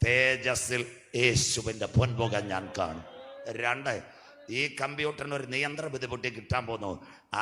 Speaker 1: തേജസ്സിൽ യേശുവിന്റെ പൊൻമുഖം ഞാൻ കാണും. 2, ഈ കമ്പ്യൂട്ടറിന് ഒരു നിയന്ത്രണ ബുദ്ധി കിട്ടാൻ പോകുന്നു.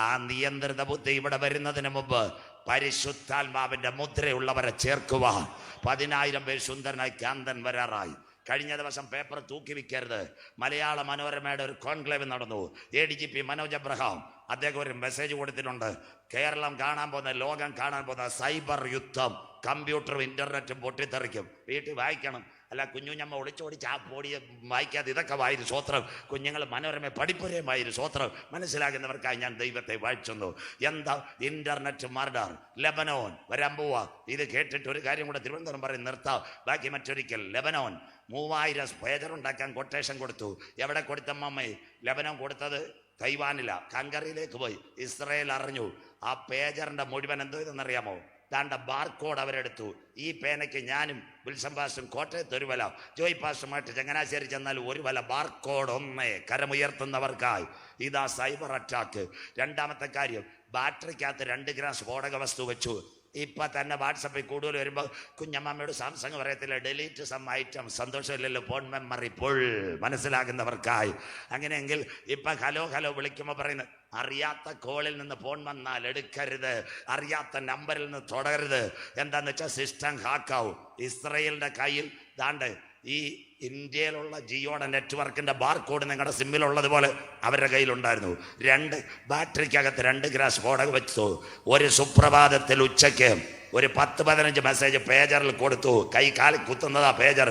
Speaker 1: ആ നിയന്ത്രിത ബുദ്ധി ഇവിടെ വരുന്നതിന് മുമ്പ് പരിശുദ്ധാത്മാവിന്റെ മുദ്രയുള്ളവരെ ചേർക്കുവാൻ 10,000 പേർ സുന്ദരനായി കാന്തൻ വരാറായി. കഴിഞ്ഞ ദിവസം പേപ്പർ തൂക്കി വിൽക്കരുത്. മലയാള മനോരമയുടെ ഒരു കോൺക്ലേവ് നടന്നു. ADGP മനോജ് എബ്രഹാം അദ്ദേഹം ഒരു മെസ്സേജ് കൊടുത്തിട്ടുണ്ട്. കേരളം കാണാൻ പോകുന്ന, ലോകം കാണാൻ പോകുന്ന സൈബർ യുദ്ധം, കമ്പ്യൂട്ടറും ഇന്റർനെറ്റും പൊട്ടിത്തെറിക്കും. വീട്ടിൽ വായിക്കണം. അല്ല കുഞ്ഞുഞ്ഞമ്മ ഒളിച്ചോടിച്ച് ആ പൊടിയ വായിക്കാതെ ഇതൊക്കെ വായിരു സ്വോത്രം. കുഞ്ഞുങ്ങൾ മനോരമ പഠിപ്പുരയുമായിരു സ്വോത്രം. മനസ്സിലാകുന്നവർക്കായി ഞാൻ ദൈവത്തെ വായിച്ചു. എന്താ ഇന്റർനെറ്റ് മർഡർ? ലെബനോൻ വരാൻ പോവാ. ഇത് കേട്ടിട്ട് ഒരു കാര്യം കൂടെ തിരുവനന്തപുരം പറയും, നിർത്താം. ബാക്കി മറ്റൊരിക്കൽ. ലെബനോൻ 3000 പേജർ ഉണ്ടാക്കാൻ കൊട്ടേഷൻ കൊടുത്തു. എവിടെ കൊടുത്തമ്മേ? ലെബനോൻ കൊടുത്തത് തൈവാനില, ഹംഗറിയിലേക്ക് പോയി. ഇസ്രയേൽ അറിഞ്ഞു. ആ പേജറിന്റെ മുഴുവൻ എന്തോ ഇതെന്നറിയാമോ? ദാണ്ട ബാർകോഡ് അവരെടുത്തു. ഈ പേനയ്ക്ക് ഞാനും വിൽസം പാസ്റ്ററും കോട്ടയത്ത് ഒരു വല, ജോയ് പാസ്റ്ററുമായിട്ട് ചങ്ങനാശ്ശേരി ചെന്നാൽ ഒരു വല. ബാർകോഡ് 1 കരമുയർത്തുന്നവർക്കായി. ഇതാ സൈബർ അറ്റാക്ക്. 2ാമത്തെ കാര്യം, ബാറ്ററിക്കകത്ത് 2 ഗ്രാം സ്ഫോടക വസ്തു വെച്ചു. ഇപ്പൊ തന്നെ വാട്സപ്പിൽ കൂടുതൽ വരുമ്പോൾ കുഞ്ഞമ്മയോട് സാംസങ് പറയത്തില്ല, ഡിലീറ്റ് സം ഐറ്റം. സന്തോഷമില്ലല്ലോ, ഫോൺ മെമ്മറി ഫുൾ. മനസ്സിലാകുന്നവർക്കായി. അങ്ങനെയെങ്കിൽ ഇപ്പൊ ഹലോ ഹലോ വിളിക്കുമ്പോൾ പറയുന്നത്, അറിയാത്ത കോളിൽ നിന്ന് ഫോൺ വന്നാൽ എടുക്കരുത്, അറിയാത്ത നമ്പറിൽ നിന്ന് തുടരരുത്. എന്താന്ന് വെച്ചാൽ സിസ്റ്റം ഹാക്കാവും. ഇസ്രയേലിന്റെ കയ്യിൽ ദാണ്ട് ഈ ഇന്ത്യയിലുള്ള ജിയോയുടെ നെറ്റ്വർക്കിന്റെ ബാർകോഡ് നിങ്ങളുടെ സിമ്മിലുള്ളതുപോലെ അവരുടെ കയ്യിലുണ്ടായിരുന്നു. 2 ബാറ്ററിക്കകത്ത് 2 ഗ്രാം സ്ഫോടകം വെച്ചു. ഒരു സുപ്രഭാതത്തിൽ ഉച്ചയ്ക്ക് ഒരു 10-15 മെസ്സേജ് പേജറിൽ കൊടുത്തു. കൈ കാലിൽ കുത്തുന്നതാ പേജർ.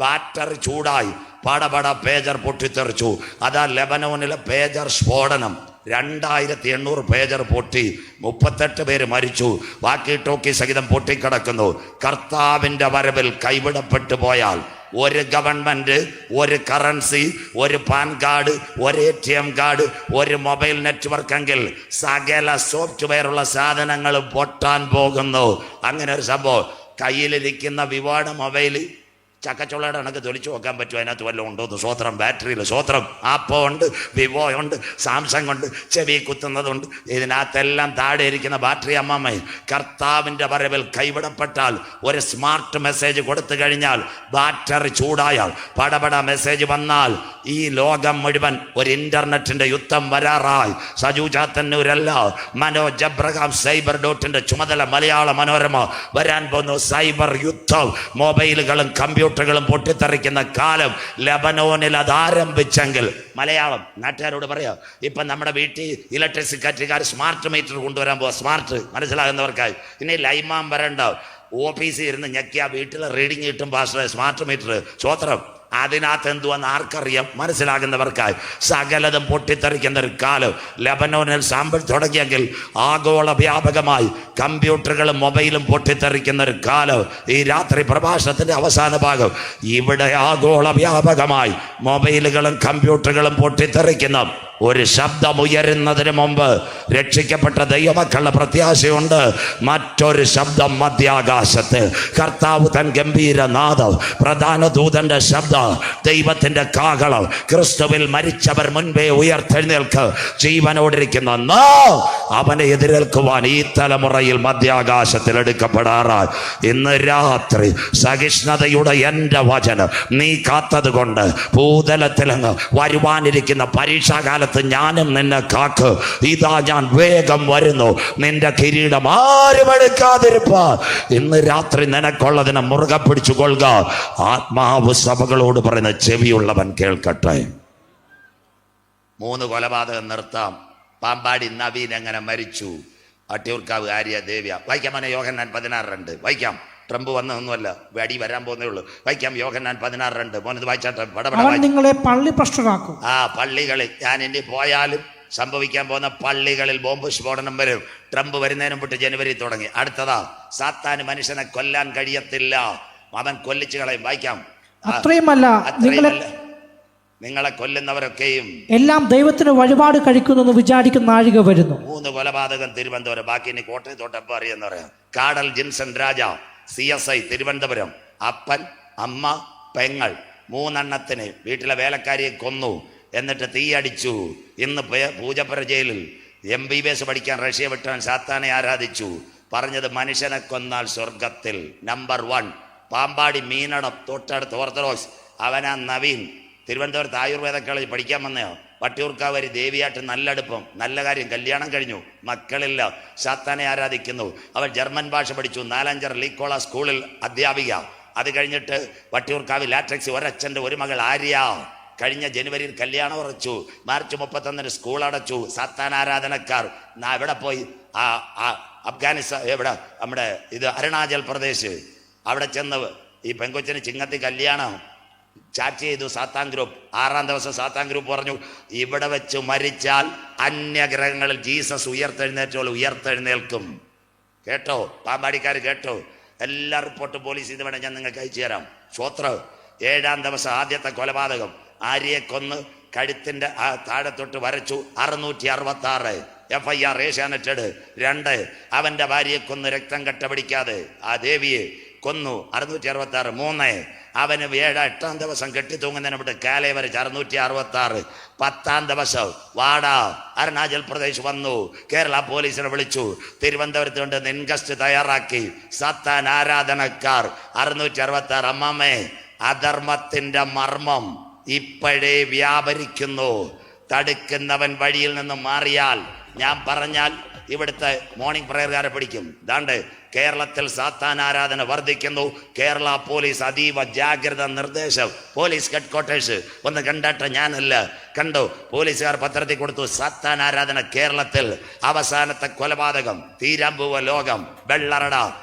Speaker 1: ബാറ്ററി ചൂടായി പടപട പേജർ പൊട്ടിത്തെറിച്ചു. അതാ ലെബനോനിലെ പേജർ സ്ഫോടനം. 2800 പേജർ പൊട്ടി. 38 പേര് മരിച്ചു. വാക്കി ടോക്കി സഹിതം പൊട്ടിക്കിടക്കുന്നു. കർത്താവിന്റെ വരവിൽ കൈവിടപ്പെട്ടു പോയാൽ ഒരു ഗവൺമെന്റ്, ഒരു കറൻസി, ഒരു പാൻ കാർഡ്, ഒരു ATM കാർഡ്, ഒരു മൊബൈൽ നെറ്റ്വർക്ക് എങ്കിൽ സകല സോഫ്റ്റ്വെയർ ഉള്ള സാധനങ്ങൾ പൊട്ടാൻ പോകുന്നു. അങ്ങനെ ഒരു സംഭവം. കയ്യിലിരിക്കുന്ന വിവാദ മൊബൈൽ ചക്കച്ചുള്ളയുടെ കണക്ക് തെളിച്ചു നോക്കാൻ പറ്റും. അതിനകത്ത് വല്ലതും ഉണ്ടോ? സ്വോത്രം. ബാറ്ററിയിൽ സ്വോത്രം. ആപ്പോ ഉണ്ട്, വിവോ ഉണ്ട്, സാംസങ് ഉണ്ട്, ചെവി കുത്തുന്നതുണ്ട്. ഇതിനകത്തെല്ലാം താഴെ ഇരിക്കുന്ന ബാറ്ററി അമ്മമ്മ കർത്താവിൻ്റെ വരവിൽ കൈവിടപ്പെട്ടാൽ, ഒരു സ്മാർട്ട് മെസ്സേജ് കൊടുത്തു കഴിഞ്ഞാൽ, ബാറ്ററി ചൂടായാൽ, പടപട മെസ്സേജ് വന്നാൽ, ഈ ലോകം മുഴുവൻ ഒരു ഇന്റർനെറ്റിന്റെ യുദ്ധം വരാറായി. സജു ചാത്തന്നൂരല്ല, മനോജ് എബ്രഹാം സൈബർ.ന്റെ ചുമതല മലയാള മനോരമ. വരാൻ പോകുന്നു സൈബർ യുദ്ധം. മൊബൈലുകളും കമ്പ്യൂട്ടറുകളും പൊട്ടിത്തെറിക്കുന്ന കാലം. ലെബനോനിൽ അത് ആരംഭിച്ചെങ്കിൽ മലയാളം നാട്ടുകാരോട് പറയാം, ഇപ്പം നമ്മുടെ വീട്ടിൽ ഇലക്ട്രിസിറ്റിക്കാർ സ്മാർട്ട് മീറ്റർ കൊണ്ടുവരാൻ പോവാ. സ്മാർട്ട് മനസ്സിലാകുന്നവർക്കായി. ഇനി ലൈമാൻ വരണ്ട, ഓഫീസിൽ ഇരുന്ന് ഞെക്കിയ വീട്ടിൽ റീഡിങ് കിട്ടും. പാസ്റ്റർ സ്മാർട്ട് മീറ്റർ സ്വോത്രം. അതിനകത്ത് എന്തുവെന്ന് ആർക്കറിയാം? മനസ്സിലാകുന്നവർക്കായി. സകലതും പൊട്ടിത്തെറിക്കുന്ന ഒരു കാലം. ലെബനോനിൽ സാമ്പിൾ തുടങ്ങിയെങ്കിൽ ആഗോള വ്യാപകമായി കമ്പ്യൂട്ടറുകളും മൊബൈലും പൊട്ടിത്തെറിക്കുന്ന ഒരു കാലം. ഈ രാത്രി പ്രഭാഷണത്തിന്റെ അവസാന ഭാഗം, ഇവിടെ ആഗോള വ്യാപകമായി മൊബൈലുകളും കമ്പ്യൂട്ടറുകളും പൊട്ടിത്തെറിക്കുന്ന ഒരു ശബ്ദം ഉയരുന്നതിന് മുമ്പ് രക്ഷിക്കപ്പെട്ട ദൈവമക്കളുടെ പ്രത്യാശയുണ്ട്. മറ്റൊരു ശബ്ദം മധ്യാകാശത്ത്. കർത്താവ് തൻ ഗംഭീരനാദം, പ്രധാന ദൂതന്റെ ശബ്ദം, ദൈവത്തിന്റെ കാഹളം. ക്രിസ്തുവിൽ മരിച്ചവർ മുൻപേ ഉയർത്തെഴുന്നേൽക്ക്. ജീവനോടിരിക്കുന്ന അവനെ എതിരേൽക്കുവാൻ ഈ തലമുറയിൽ മധ്യാകാശത്തിൽ എടുക്കപ്പെടാറായി. ഇന്ന് രാത്രി സഹിഷ്ണുതയുടെ എൻ്റെ വചനം നീ കാത്തത് കൊണ്ട് ഭൂതലത്തിൽ വരുവാനിരിക്കുന്ന പരീക്ഷാകാലം ഞാനും നിന്നെ കാക്ക്. ഇതാ ഞാൻ വേഗം വരുന്നു. നിന്റെ കിരീടം ആരും എടുക്കാതിരിപ്പാൻ ഇന്ന് രാത്രി നിനക്കുള്ളതിനെ മുറുകെ പിടിച്ചു കൊള്ളുക. ആത്മാവ് സഭകളോട് പറയുന്ന ചെവിയുള്ളവൻ കേൾക്കട്ടെ. 3 കൊലപാതകം നിർത്താം. പാമ്പാടി നവീൻ എങ്ങനെ മരിച്ചു? അട്ടിയൂർക്കാവ് ആര്യ ദേവ്യ. വായിക്കാം മോനെ യോഹന്നാൻ 16:2. വായിക്കാം. ട്രംപ് വന്നൊന്നുമല്ല, വടി വരാൻ പോകുന്നേ ഉള്ളൂ. വായിക്കാം യോഹന്നാൻ 16:2. മോനത് വായിച്ചാട്ടെ.
Speaker 2: നിങ്ങളെ പള്ളി ഭ്രഷ്ടരാക്കും.
Speaker 1: പള്ളികളിൽ ഞാൻ ഇനി പോയാലും സംഭവിക്കാൻ പോകുന്ന പള്ളികളിൽ ബോംബ് സ്ഫോടനം വരും. ട്രംപ് വരുന്നതിന് മുമ്പ് ജനുവരി തുടങ്ങി. അടുത്തതാ, സാത്താന് മനുഷ്യനെ കൊല്ലാൻ കഴിയത്തില്ല, അവൻ കൊല്ലിച്ചു കളയും. വായിക്കാം.
Speaker 2: അത്രയുമല്ല,
Speaker 1: നിങ്ങളെ കൊല്ലുന്നവരൊക്കെയും
Speaker 2: എല്ലാം ദൈവത്തിന് വഴിപാട് കഴിക്കുന്നു വിചാരിക്കുന്ന നാഴിക വരുന്നു.
Speaker 1: 3 കൊലപാതകം തിരുവനന്തപുരം. ബാക്കി ഇനി കോട്ടയത്തോട്ടപ്പം അറിയാന്ന് പറയാം. കാടൽ ജിൻസൺ രാജ, CSI തിരുവനന്തപുരം. അപ്പൻ, അമ്മ, പെങ്ങൾ 3 എണ്ണത്തിന് വീട്ടിലെ വേലക്കാരിയെ കൊന്നു. എന്നിട്ട് തീയടിച്ചു. ഇന്ന് പൂജപ്പുര ജയിലിൽ MBBS പഠിക്കാൻ റഷ്യ വിട്ടവൻ സാത്താനെ ആരാധിച്ചു. പറഞ്ഞത് മനുഷ്യനെ കൊന്നാൽ സ്വർഗത്തിൽ. നമ്പർ 1 പാമ്പാടി മീനടം തൊട്ടടുത്ത് ഓർത്തഡോക്സ്. അവനാ നവീൻ തിരുവനന്തപുരത്ത് ആയുർവേദ കോളേജ് പഠിക്കാൻ വന്നയോ. വട്ടിയൂർക്കാവരി ദേവിയായിട്ട് നല്ലടുപ്പം, നല്ല കാര്യം, കല്യാണം കഴിഞ്ഞു, മക്കളില്ല, സാത്താനെ ആരാധിക്കുന്നു. അവൾ ജർമ്മൻ ഭാഷ പഠിച്ചു, 4-5 ലീക്കോള സ്കൂളിൽ അധ്യാപിക. അത് കഴിഞ്ഞിട്ട് വട്ടിയൂർക്കാവിൽ ലാറ്റക്സ് ഒരച്ഛൻ്റെ ഒരു മകൾ ആര്യ. കഴിഞ്ഞ ജനുവരിയിൽ കല്യാണം ഉറച്ചു. മാർച്ച് 31 സ്കൂൾ അടച്ചു. സാത്താൻ ആരാധനക്കാർ എവിടെ പോയി? അഫ്ഗാനിസ്ഥാൻ, എവിടെ നമ്മുടെ അരുണാചൽ പ്രദേശ്. അവിടെ ചെന്ന് ഈ പെങ്കൊച്ചിന് ചിങ്ങത്തി കല്യാണം ചാറ്റ് ചെയ്തു സാത്താൻ ഗ്രൂപ്പ്. 6-ാം ദിവസം സാത്താൻ ഗ്രൂപ്പ് പറഞ്ഞു, ഇവിടെ വെച്ച് മരിച്ചാൽ അന്യഗ്രഹങ്ങളിൽ ജീസസ് ഉയർത്തെഴുന്നേറ്റോൾ ഉയർത്തെഴുന്നേൽക്കും. കേട്ടോ പാമ്പാടിക്കാർ, കേട്ടോ? എല്ലാ റിപ്പോർട്ടും പോലീസ് ഇത് വേണം, ഞാൻ നിങ്ങൾക്ക് അയച്ചു തരാം. സ്വോത്ര 7-ാം ദിവസം ആദ്യത്തെ കൊലപാതകം. ആര്യയെ കൊന്ന് കഴുത്തിൻ്റെ താഴെ തൊട്ട് വരച്ചു. 666 FIR ഏഷ്യാനെറ്റഡ്. 2 അവൻ്റെ ഭാര്യയെ കൊന്ന് രക്തം കട്ട പിടിക്കാതെ ആ ദേവിയെ കൊന്നു. 666. 3 അവന് 7-8-ാം ദിവസം കെട്ടിത്തൂങ്ങുന്നതിന് വിട്ട് കാലേ വരച്ച് 666. 10-ാം ദിവസം വാടാ അരുണാചൽ പ്രദേശ് വന്നു. കേരള പോലീസിനെ വിളിച്ചു. തിരുവനന്തപുരത്ത് കൊണ്ട് ഇൻക്വസ്റ്റ് തയ്യാറാക്കി. സാത്താൻ ആരാധനക്കാർ 666. അമ്മമ്മേ, അധർമ്മത്തിൻ്റെ മർമ്മം ഇപ്പോഴേ വ്യാപരിക്കുന്നു. തടുക്കുന്നവൻ വഴിയിൽ നിന്ന് മാറിയാൽ, ഞാൻ പറഞ്ഞാൽ ഇവിടുത്തെ മോർണിംഗ് പ്രയർകാരെ പിടിക്കും. ദാണ്ട് കേരളത്തിൽ സാത്താൻ ആരാധന വർദ്ധിക്കുന്നു. കേരള പോലീസ് അതീവ ജാഗ്രത നിർദ്ദേശം. പോലീസ് ഹെഡ്ക്വാർട്ടേഴ്സ് ഒന്ന് കണ്ടട്ടെ, ഞാനല്ല, കണ്ടു. പോലീസുകാർ പത്രത്തിൽ കൊടുത്തു, സാത്താൻ ആരാധന കേരളത്തിൽ. അവസാനത്തെ കൊലപാതകം, തീരാമ്പൂവ ലോകം, വെള്ളറട,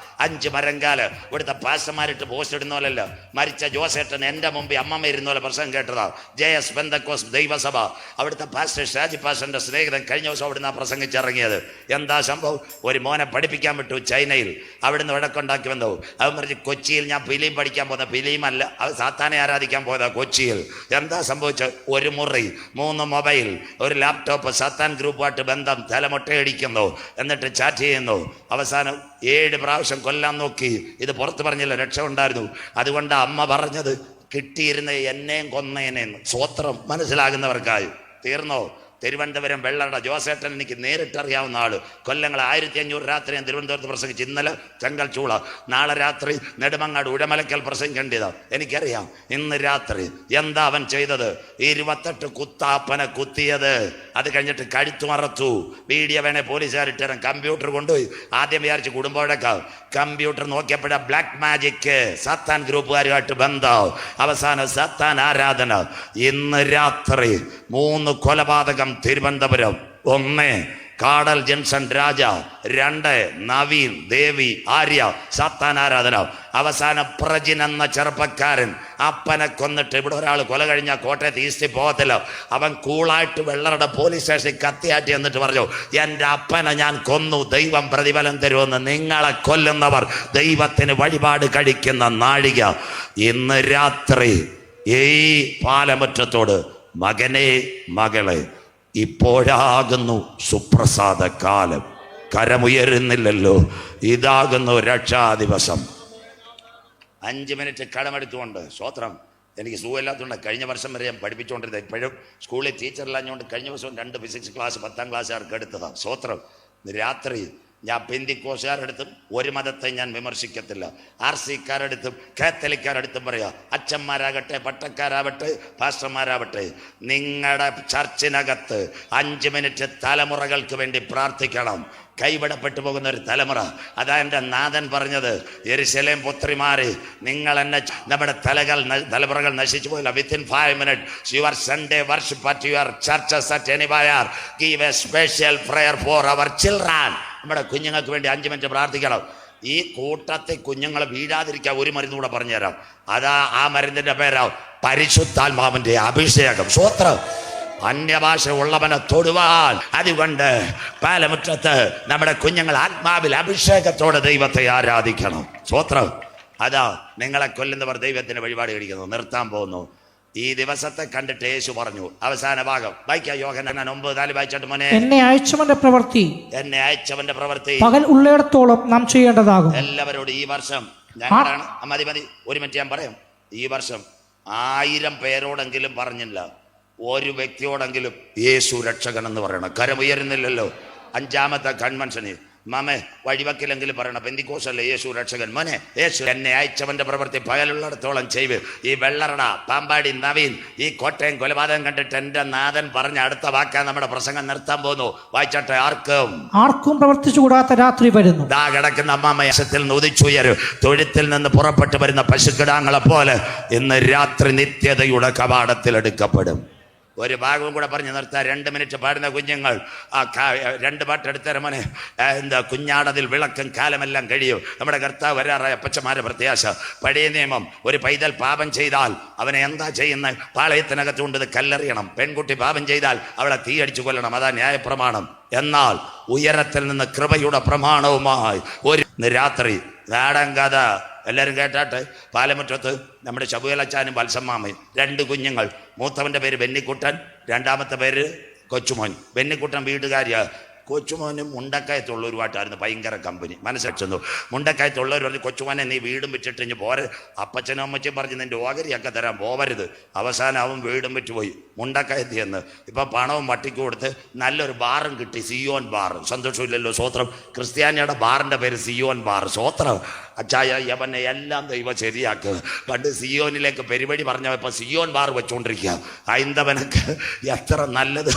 Speaker 1: 5 മരങ്കാല്. ഇവിടുത്തെ പാസ്റ്റർമാരിട്ട് പോസ്റ്റ് ഇടുന്ന പോലല്ല. മരിച്ച ജോസേട്ടൻ എൻ്റെ മുമ്പിൽ അമ്മമ്മ ഇരുന്ന പോലെ പ്രസംഗം കേട്ടതാ. JS പെന്തക്കോസ് ദൈവസഭ. അവിടുത്തെ പാസ്റ്റർ ഷാജി പാസ്റ്ററിന്റെ സ്നേഹിതൻ കഴിഞ്ഞ ദിവസം അവിടുന്ന് പ്രസംഗിച്ചിറങ്ങിയത്. എന്താ സംഭവം? ഒരു മോനെ പഠിപ്പിക്കാൻ വിട്ടു ചൈനയിൽ. അവിടുന്ന് വഴക്കുണ്ടാക്കി വന്നു. അവൻ പറഞ്ഞു, കൊച്ചിയിൽ ഞാൻ ഫിലിം പഠിക്കാൻ പോകുന്ന, ഫിലിമല്ല, അത് സാത്താനെ ആരാധിക്കാൻ പോയതാ കൊച്ചിയിൽ. എന്താ സംഭവിച്ചത്? 1 മുറി, 3 മൊബൈൽ, ഒരു ലാപ്ടോപ്പ്. സാത്താൻ ഗ്രൂപ്പുമായിട്ട് ബന്ധം. തലമുട്ടയടിക്കുന്നു, എന്നിട്ട് ചാറ്റ് ചെയ്യുന്നു. അവസാനം 7 പ്രാവശ്യം കൊല്ലാൻ നോക്കി. ഇത് പുറത്ത് പറഞ്ഞില്ല, രക്ഷ ഉണ്ടായിരുന്നു. അതുകൊണ്ട് അമ്മ പറഞ്ഞത്, കിട്ടിയിരുന്ന എന്നെയും കൊന്നേനെന്ന്. സ്വോത്രം മനസ്സിലാകുന്നവർക്കായി. തീർന്നോ? തിരുവനന്തപുരം വെള്ളറട ജോസേട്ടൻ എനിക്ക് നേരിട്ടറിയാവുന്ന ആള്. കൊല്ലങ്ങൾ 1500 രാത്രി ഞാൻ തിരുവനന്തപുരത്ത് പ്രസംഗിച്ചു. ഇന്നലെ ചെങ്കൽ ചൂള, നാളെ രാത്രി നെടുമങ്ങാട് ഉടമലക്കൽ പ്രസംഗിക്കേണ്ടതാ. എനിക്കറിയാം. ഇന്ന് രാത്രി എന്താ അവൻ ചെയ്തത്? 28 കുത്താപ്പനെ കുത്തിയത്. അത് കഴിഞ്ഞിട്ട് കഴുത്തു മറച്ചു. വീഡിയോ വേണേ പോലീസുകാരിട്ടേരം. കമ്പ്യൂട്ടർ കൊണ്ടുപോയി. ആദ്യം വിചാരിച്ച് കുടുംബോടൊക്കെ. കമ്പ്യൂട്ടർ നോക്കിയപ്പോഴാ ബ്ലാക്ക് മാജിക്, സാത്താൻ ഗ്രൂപ്പുകാരുമായിട്ട് ബന്ധം. അവസാനം സാത്താൻ ആരാധന. ഇന്ന് രാത്രി 3 കൊലപാതകം തിരുവനന്തപുരം. 1 കാടൽ ജെൻസൺ രാജ, 2 നവീൻ, ദേവി, ആര്യ. സാത്താൻ ആരാധന. അവസാനം പ്രജിൻ എന്ന ചെറുപ്പക്കാരൻ അപ്പനെ കൊന്നിട്ട്, ഇവിടെ ഒരാൾ കൊല കഴിഞ്ഞാൽ കോട്ടയത്ത് ഈസ്റ്റിൽ പോകത്തില്ല. അവൻ കൂളായിട്ട് വെള്ളറുടെ പോലീസ് സ്റ്റേഷനിൽ കത്തിയാറ്റി എന്നിട്ട് പറഞ്ഞു, എൻ്റെ അപ്പനെ ഞാൻ കൊന്നു, ദൈവം പ്രതിഫലം തരുമെന്ന്. നിങ്ങളെ കൊല്ലുന്നവർ ദൈവത്തിന് വഴിപാട് കഴിക്കുന്ന നാഴിക. ഇന്ന് രാത്രി ഈ പാലമുറ്റത്തോട്, മകനെ, മകളെ, ഇപ്പോഴാകുന്നു സുപ്രസാദ കാലം. കരമുയരുന്നില്ലല്ലോ. ഇതാകുന്നു രക്ഷാദിവസം. 5 മിനിറ്റ് കടമെടുത്തുകൊണ്ട്. സ്വോത്രം. എനിക്ക് സുഖമില്ലാത്തതുകൊണ്ട് കഴിഞ്ഞ വർഷം വരെ ഞാൻ പഠിപ്പിച്ചുകൊണ്ടിരുന്നത്. ഇപ്പോഴും സ്കൂളിൽ ടീച്ചറില്ലാഞ്ഞുകൊണ്ട് കഴിഞ്ഞ വർഷം 2 ഫിസിക്സ് ക്ലാസ് 10ാം ക്ലാസ്സുകാർക്ക് എടുത്തതാണ്. സ്വോത്രം. രാത്രി ഞാൻ പെന്തിക്കോസുകാരെടുത്തും ഒരു മതത്തെ ഞാൻ വിമർശിക്കത്തില്ല. RC-ക്കാരെടുത്തും കാത്തലിക്കാരെടുത്തും പറയാം, അച്ഛന്മാരാകട്ടെ, പട്ടക്കാരാവട്ടെ, പാസ്റ്റർമാരാവട്ടെ, നിങ്ങളുടെ ചർച്ചിനകത്ത് 5 മിനിറ്റ് തലമുറകൾക്ക് വേണ്ടി പ്രാർത്ഥിക്കണം. കൈവിടപ്പെട്ടു പോകുന്ന ഒരു തലമുറ. അതാ എൻ്റെ നാഥൻ പറഞ്ഞത്, യെരുശലേം പുത്രിമാരെ, നിങ്ങൾ എന്നെ, നമ്മുടെ തലമുറകൾ നശിച്ചു പോയില്ല. Within 5 minutes your Sunday worship at your churches at anywhere. Give a special prayer for our children. നമ്മുടെ കുഞ്ഞുങ്ങൾക്ക് വേണ്ടി 5 മിനിറ്റ് പ്രാർത്ഥിക്കണം. ഈ കൂട്ടത്തെ കുഞ്ഞുങ്ങളെ വീഴാതിരിക്കാൻ ഒരു മരുന്ന് കൂടെ പറഞ്ഞുതരാം. അതാ ആ മരുന്നിന്റെ പേരാ പരിശുദ്ധാത്മാവിന്റെ അഭിഷേകം. സ്വോത്രം. അന്യഭാഷ ഉള്ളവനെ തൊടുവാൻ. അതുകൊണ്ട് പാലമുറ്റത്ത് നമ്മുടെ കുഞ്ഞുങ്ങൾ ആത്മാവിൽ അഭിഷേകത്തോടെ ദൈവത്തെ ആരാധിക്കണം. സ്വോത്രം. അതാ നിങ്ങളെ കൊല്ലുന്നവർ ദൈവത്തിന് വഴിപാട് കഴിക്കുന്നു. നിർത്താൻ പോകുന്നു. ഈ ദിവസത്തെ കണ്ടിട്ട് യേശു പറഞ്ഞു, അവസാന ഭാഗം വായിക്കാം. യോഹന്നാൻ 9:4 വായിച്ചിട്ട് മോനെ.
Speaker 2: എന്നെ അയച്ചവന്റെ പ്രവൃത്തി പകൽ ഉള്ളിടത്തോളം നാം ചെയ്യേണ്ടതാകും.
Speaker 1: എല്ലാവരോടും ഈ വർഷം ഞങ്ങളാണ്. മതി 1 മിനിറ്റ് ഞാൻ പറയാം. ഈ വർഷം 1000 പേരോടെങ്കിലും പറഞ്ഞില്ല, ഒരു വ്യക്തിയോടെങ്കിലും യേശു രക്ഷകൻ എന്ന് പറയണം. കരമുയരുന്നില്ലല്ലോ. അഞ്ചാമത്തെ കൺവെൻഷന് മാമേ വഴിവക്കിലെങ്കിലും പറയണം, പെന്തിക്കോസല്ലേ യേശു രക്ഷകൻ. മോനെ, യേശു എന്നെ അയച്ചവന്റെ പ്രവൃത്തി പകലുള്ളിടത്തോളം ചെയ്വ്. ഈ വെള്ളറട പാമ്പാടി നവീൻ ഈ കോട്ടയം കൊലപാതകം കണ്ടിട്ട് എന്റെ നാഥൻ പറഞ്ഞ അടുത്ത വാക്കാൻ നമ്മുടെ പ്രസംഗം നിർത്താൻ പോകുന്നു. വായിച്ചോട്ടെ. ആർക്കും
Speaker 2: പ്രവർത്തിച്ചുകൂടാത്ത രാത്രി വരുന്നു.
Speaker 1: ദാ കിടക്കുന്ന അമ്മാമയത്തിൽ നിന്ന് ഉദിച്ചുയരും. തൊഴുത്തിൽ നിന്ന് പുറപ്പെട്ടു വരുന്ന പശുക്കിടാങ്ങളെ പോലെ ഇന്ന് രാത്രി നിത്യതയുടെ കവാടത്തിൽ എടുക്കപ്പെടും. ഒരു ഭാഗവും കൂടെ പറഞ്ഞ് നിർത്താം. 2 മിനിറ്റ് പാടുന്ന കുഞ്ഞുങ്ങൾ ആ 2 പാട്ട് എടുത്തര മോനെ. എന്താ കുഞ്ഞാടതിൽ വിളക്കും കാലമെല്ലാം കഴിയും. നമ്മുടെ കർത്താവ് വരാറായ അപ്പച്ചമാരെ പ്രത്യാശ. പഴയ നിയമം, ഒരു പൈതൽ പാപം ചെയ്താൽ അവനെ എന്താ ചെയ്യുന്നത്? പാളയത്തിനകത്ത് കൊണ്ടത് കല്ലെറിയണം. പെൺകുട്ടി പാപം ചെയ്താൽ അവളെ തീയടിച്ചു കൊല്ലണം. അതാ ന്യായപ്രമാണം. എന്നാൽ ഉയരത്തിൽ നിന്ന് കൃപയുടെ പ്രമാണവുമായി ഒരു രാത്രി നാടൻ കഥ എല്ലാവരും കേട്ടാട്ടെ. പാലമുറ്റത്ത് നമ്മുടെ ശബുകലച്ചാനും വത്സമ്മാമയും 2 കുഞ്ഞുങ്ങൾ. മൂത്തവൻ്റെ പേര് ബെന്നിക്കുട്ടൻ, രണ്ടാമത്തെ പേര് കൊച്ചുമോൻ. ബെന്നിക്കുട്ടൻ വീട്ടുകാരിയാ. കൊച്ചുമോനും മുണ്ടക്കയത്തുള്ളവരുമായിട്ടായിരുന്നു ഭയങ്കര കമ്പനി. മനസ്സിലാക്കുന്നു. മുണ്ടക്കയത്തുള്ളവർ പറഞ്ഞു, കൊച്ചുമോനെ നീ വീടും വിറ്റിട്ട് ഇഞ്ഞ് പോരെ. അപ്പച്ചനും അമ്മച്ചും പറഞ്ഞ് നിൻ്റെ ഓഹരിയൊക്കെ തരാൻ പോവരുത്. അവസാനം അവൻ വീടും വിറ്റുപോയി മുണ്ടക്കയത്തി എന്ന്. ഇപ്പം പണവും വട്ടിക്ക് കൊടുത്ത് നല്ലൊരു ബാറും കിട്ടി, സിയോൻ ബാർ. സന്തോഷമില്ലല്ലോ? സ്വോത്രം. ക്രിസ്ത്യാനിയുടെ ബാറിൻ്റെ പേര് സിയോൻ ബാർ. സ്വോത്രം. അച്ചായ യവനെ എല്ലാം ദൈവം ശരിയാക്കുക. പണ്ട് സിയോനിലേക്ക് പരിപാടി പറഞ്ഞപ്പോൾ സിയോൻ ബാർ വെച്ചുകൊണ്ടിരിക്കുക. ഹൈന്ദവനൊക്കെ എത്ര നല്ലത്.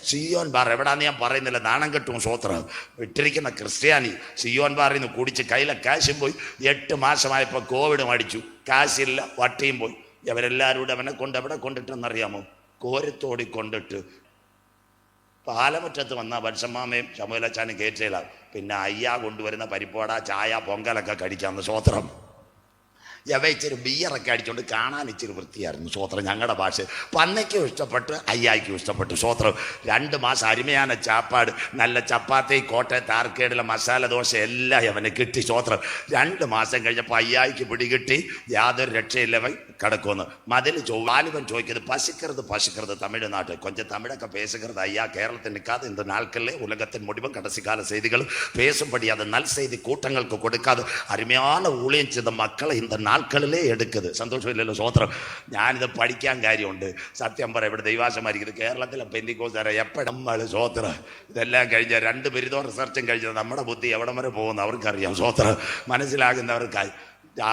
Speaker 1: സിയോൻ ബാർ എവിടാന്ന് ഞാൻ പറയുന്നില്ല, നാണം കെട്ടും. സ്വോത്രം. ഇട്ടിരിക്കുന്ന ക്രിസ്ത്യാനി സിയോൻ ബാറിൽ നിന്ന് കുടിച്ച് കയ്യിലെ കാശും പോയി. 8 മാസമായപ്പോൾ കോവിഡ് അടിച്ചു. കാശില്ല, വട്ടിയും പോയി. അവരെല്ലാവരും കൂടെ അവനെ കൊണ്ട് എവിടെ കൊണ്ടിട്ടെന്നറിയാമോ? കോരത്തോടി കൊണ്ടിട്ട് പാലമുറ്റത്ത് വന്ന വത്സമ്മാമയും ശമുലച്ചാനും കയറ്റില്ല. പിന്നെ അയ്യാ കൊണ്ടുവരുന്ന പരിപ്പോട, ചായ, പൊങ്കലൊക്കെ കഴിക്കാമെന്ന്. സ്വോത്രം. യവ ഇച്ചിരി ബിയറൊക്കെ അടിച്ചുകൊണ്ട് കാണാൻ ഇച്ചിരി വൃത്തിയായിരുന്നു. സ്വോത്രം. ഞങ്ങളുടെ ഭാഷ പന്നയ്ക്കും ഇഷ്ടപ്പെട്ട് അയ്യായ്ക്കും ഇഷ്ടപ്പെട്ടു. സ്വോത്രം. 2 മാസം അരുമയാണ് ചാപ്പാട്. നല്ല ചപ്പാത്തി, കോട്ടയത്ത് ആർക്കേടിലെ മസാല ദോശ എല്ലാം അവന് കിട്ടി. സ്വോത്രം. 2 മാസം കഴിഞ്ഞപ്പോൾ അയ്യായ്ക്ക് പിടികിട്ടി. യാതൊരു രക്ഷയില്ലവൻ കിടക്കുമെന്ന്. മതിൽ വാലിബൻ ചോദിക്കുന്നത് പശുക്കരുത് തമിഴ്നാട്ട് கொஞ்சம் தமிழக்க பேசுகிறது ஐயா. கேரளத்தில் நிற்காது இந்த நாட்களிலே உலகத்தின் முடிவும் கடைசி கால செய்திகளும் பேசும்படி அது நல் செய்தி கூட்டங்களுக்கு கொடுக்காது அருமையான ஊழியம் செய்த மக்களை இந்த നാൾക്കളിലേ എടുക്കുന്നത്. സന്തോഷമില്ലല്ലോ? സ്വോത്രം. ഞാനിത് പഠിക്കാൻ കാര്യമുണ്ട്. സത്യം പറ, ഇവിടെ ദൈവാശമായിരിക്കുന്നത് കേരളത്തിലെ പെന്തിക്കോസ്തുകാരെ എപ്പോഴും നമ്മൾ സ്വോത്രം. ഇതെല്ലാം കഴിഞ്ഞ 2 ബിരുദവും റിസർച്ചും കഴിഞ്ഞത് നമ്മുടെ ബുദ്ധി എവിടം വരെ പോകുന്നു അവർക്കറിയാം. സ്വോത്രം. മനസ്സിലാകുന്നവർക്കായി.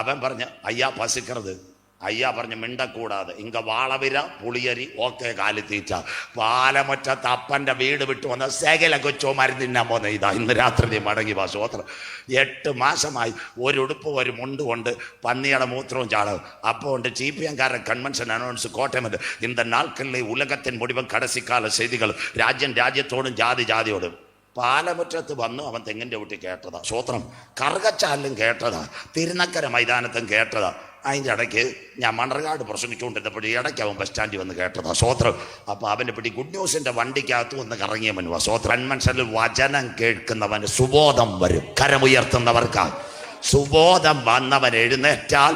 Speaker 1: അവൻ പറഞ്ഞ് അയ്യാ പശുക്കരുത്. അയ്യാ പറഞ്ഞ് മിണ്ടക്കൂടാതെ. ഇങ്ക വാളവിര പുളിയരി ഓക്കെ കാലിത്തീറ്റ. പാലമുറ്റത്ത് അപ്പൻ്റെ വീട് വിട്ടു വന്ന സകല കൊച്ചോ മരുന്നിന്നാൻ പോന്ന ഇതാ ഇന്ന് രാത്രി നീ മടങ്ങി വാ. സ്വോത്രം. 8 മാസമായി ഒരു ഉടുപ്പ് ഒരു മുണ്ട് കൊണ്ട് പന്നിയുടെ മൂത്രവും ചാളവും. അപ്പോൾ ഉണ്ട് CPM-കാരൻ കൺവെൻഷൻ അനൗൺസ് കോട്ടയം. இந்த നാൾക്കളിലെ ഉലകത്തിൻ മുടിവും കടസിക്കാല ചെയ്തികൾ രാജ്യത്തോടും ജാതിയോടും. പാലമുറ്റത്ത് വന്നു അവൻ തെങ്ങിൻ്റെ വീട്ടിൽ കേട്ടതാ. സ്വോത്രം. കറുകച്ചാലിലും കേട്ടതാ, തിരുനക്കര മൈതാനത്തും കേട്ടതാ. അതിൻ്റെ ഇടയ്ക്ക് ഞാൻ മണർകാട് പ്രസംഗിച്ചുകൊണ്ടിരുന്നപ്പോൾ ഇടയ്ക്ക് അവൻ ബസ് സ്റ്റാൻഡിൽ വന്ന് കേട്ടതാ. സ്വോത്രം. അപ്പോൾ അവൻ്റെ പിടി ഗുഡ് ന്യൂസിൻ്റെ വണ്ടിക്കകത്ത് വന്ന് കറങ്ങിയവനുവാ. സ്വോത്രം. കൺവെൻഷനിൽ വചനം കേൾക്കുന്നവന് സുബോധം വരും. കരമുയർത്തുന്നവർക്ക് സുബോധം വന്നവൻ എഴുന്നേറ്റാൽ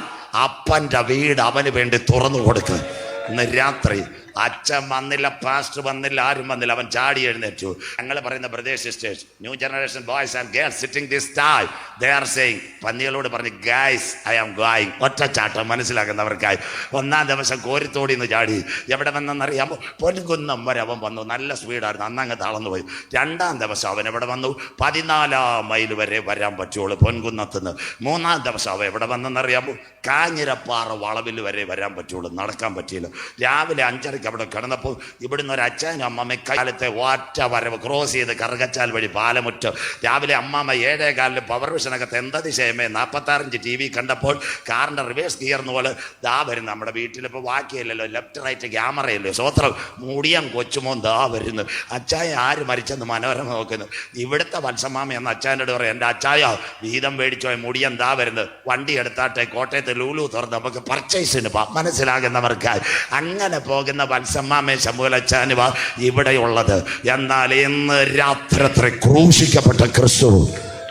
Speaker 1: അപ്പൻ്റെ വീട് അവന് വേണ്ടി തുറന്നു കൊടുക്കുക. ഇന്ന് രാത്രി അച്ഛൻ വന്നില്ല, പാസ്റ്റർ വന്നില്ല, ആരും വന്നില്ല. അവൻ ചാടി എഴുന്നേറ്റു. ഞങ്ങൾ പറയുന്ന brothers sisters, new generation boys and girls sitting this time, they are saying, പന്നികളോട് പറഞ്ഞ് ഗൈസ് ഐ ആം ഗോയിങ്. ഒറ്റച്ചാട്ടം. മനസ്സിലാക്കുന്നവർക്കായി. 1-ാം ദിവസം കോരിത്തോടിന്ന് ചാടി. എവിടെ വന്നെന്നറിയാമോ? പൊൻകുന്നം വരെ അവൻ വന്നു. നല്ല സ്പീഡായിരുന്നു. അന്നങ്ങ് തളർന്നു പോയി. 2-ാം ദിവസം അവൻ എവിടെ വന്നു? 14 മൈൽ വരെ വരാൻ പറ്റുള്ളൂ പൊൻകുന്നത്തുനിന്ന്. 3-ാം ദിവസം അവൻ എവിടെ വന്നെന്നറിയാമോ? കാഞ്ഞിരപ്പാറ വളവിൽ വരെ വരാൻ പറ്റുള്ളൂ. നടക്കാൻ പറ്റിയില്ല. രാവിലെ 5:30 അവിടെ കിടന്നപ്പോൾ ഇവിടുന്ന് ഒരു അച്ഛനും അമ്മമ്മ കാലത്തെ ഒറ്റ വരവ് ക്രോസ് ചെയ്ത് കറുകച്ചാൽ വഴി പാലമുറ്റം. രാവിലെ അമ്മാമ്മ 7:15 പവർ വിഷനകത്ത് എന്താ ദിശയമേ 46 TV കണ്ടപ്പോൾ കാറിൻ്റെ റിവേഴ്സ് ഗിയർന്ന് പോലെ ദാ വരുന്നു. നമ്മുടെ വീട്ടിലിപ്പോൾ ബാക്കിയില്ലല്ലോ, ലെഫ്റ്റ് റൈറ്റ് ക്യാമറയല്ലോ. സ്വോത്രം. മുടിയം കൊച്ചുമോൻ ദാ വരുന്നു. അച്ചായ ആര് മരിച്ചെന്ന് മനോരമ നോക്കുന്നു. ഇവിടുത്തെ വത്സമാമ എന്ന അച്ചായൻ്റെ പറയും, എൻ്റെ അച്ചായ വീതം മേടിച്ചോ, മുടിയം ദാ വരുന്നത്, വണ്ടി എടുത്താട്ടെ, കോട്ടയത്ത് ലൂലു തുറന്ന് നമുക്ക് പർച്ചേസിന് പോകാം. മനസ്സിലാകുന്നവർക്കായി. അങ്ങനെ പോകുന്ന വത്സമ്മാമേ ശമുലച്ചാനുവ ഇവിടെയുള്ളത്. എന്നാൽ ഇന്ന് രാത്രി ക്രൂശിക്കപ്പെട്ട ക്രിസ്തു,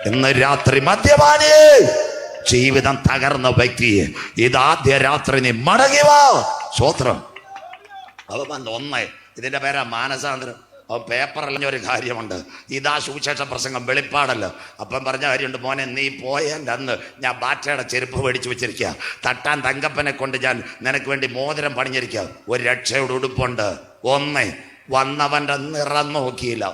Speaker 1: ഇന്ന് രാത്രി മദ്യപാനി, ജീവിതം തകർന്ന വ്യക്തിയെ ഇതാദ്യ രാത്രി നീ മടങ്ങി വാ. സ്വോത്രം. അവ വന്ന് 1 ഇതിന്റെ പേരാ മാനസാന്തരം. പേപ്പറല്ല ഒരു കാര്യമുണ്ട്, ഇതാ സുവിശേഷ പ്രസംഗം, വെളിപ്പാടല്ലോ. അപ്പം പറഞ്ഞ കാര്യമുണ്ട്, മോനെ നീ പോയതിൻ്റെ അന്ന് ഞാൻ ബാറ്റയുടെ ചെരുപ്പ് മേടിച്ച് വെച്ചിരിക്കുക, തട്ടാൻ തങ്കപ്പനെ കൊണ്ട് ഞാൻ നിനക്ക് വേണ്ടി മോതിരം പണിഞ്ഞിരിക്കുക, ഒരു രക്ഷയുടെ ഉടുപ്പുണ്ട്. ഒന്നേ വന്നവൻ്റെ നിറം നോക്കിയില്ല,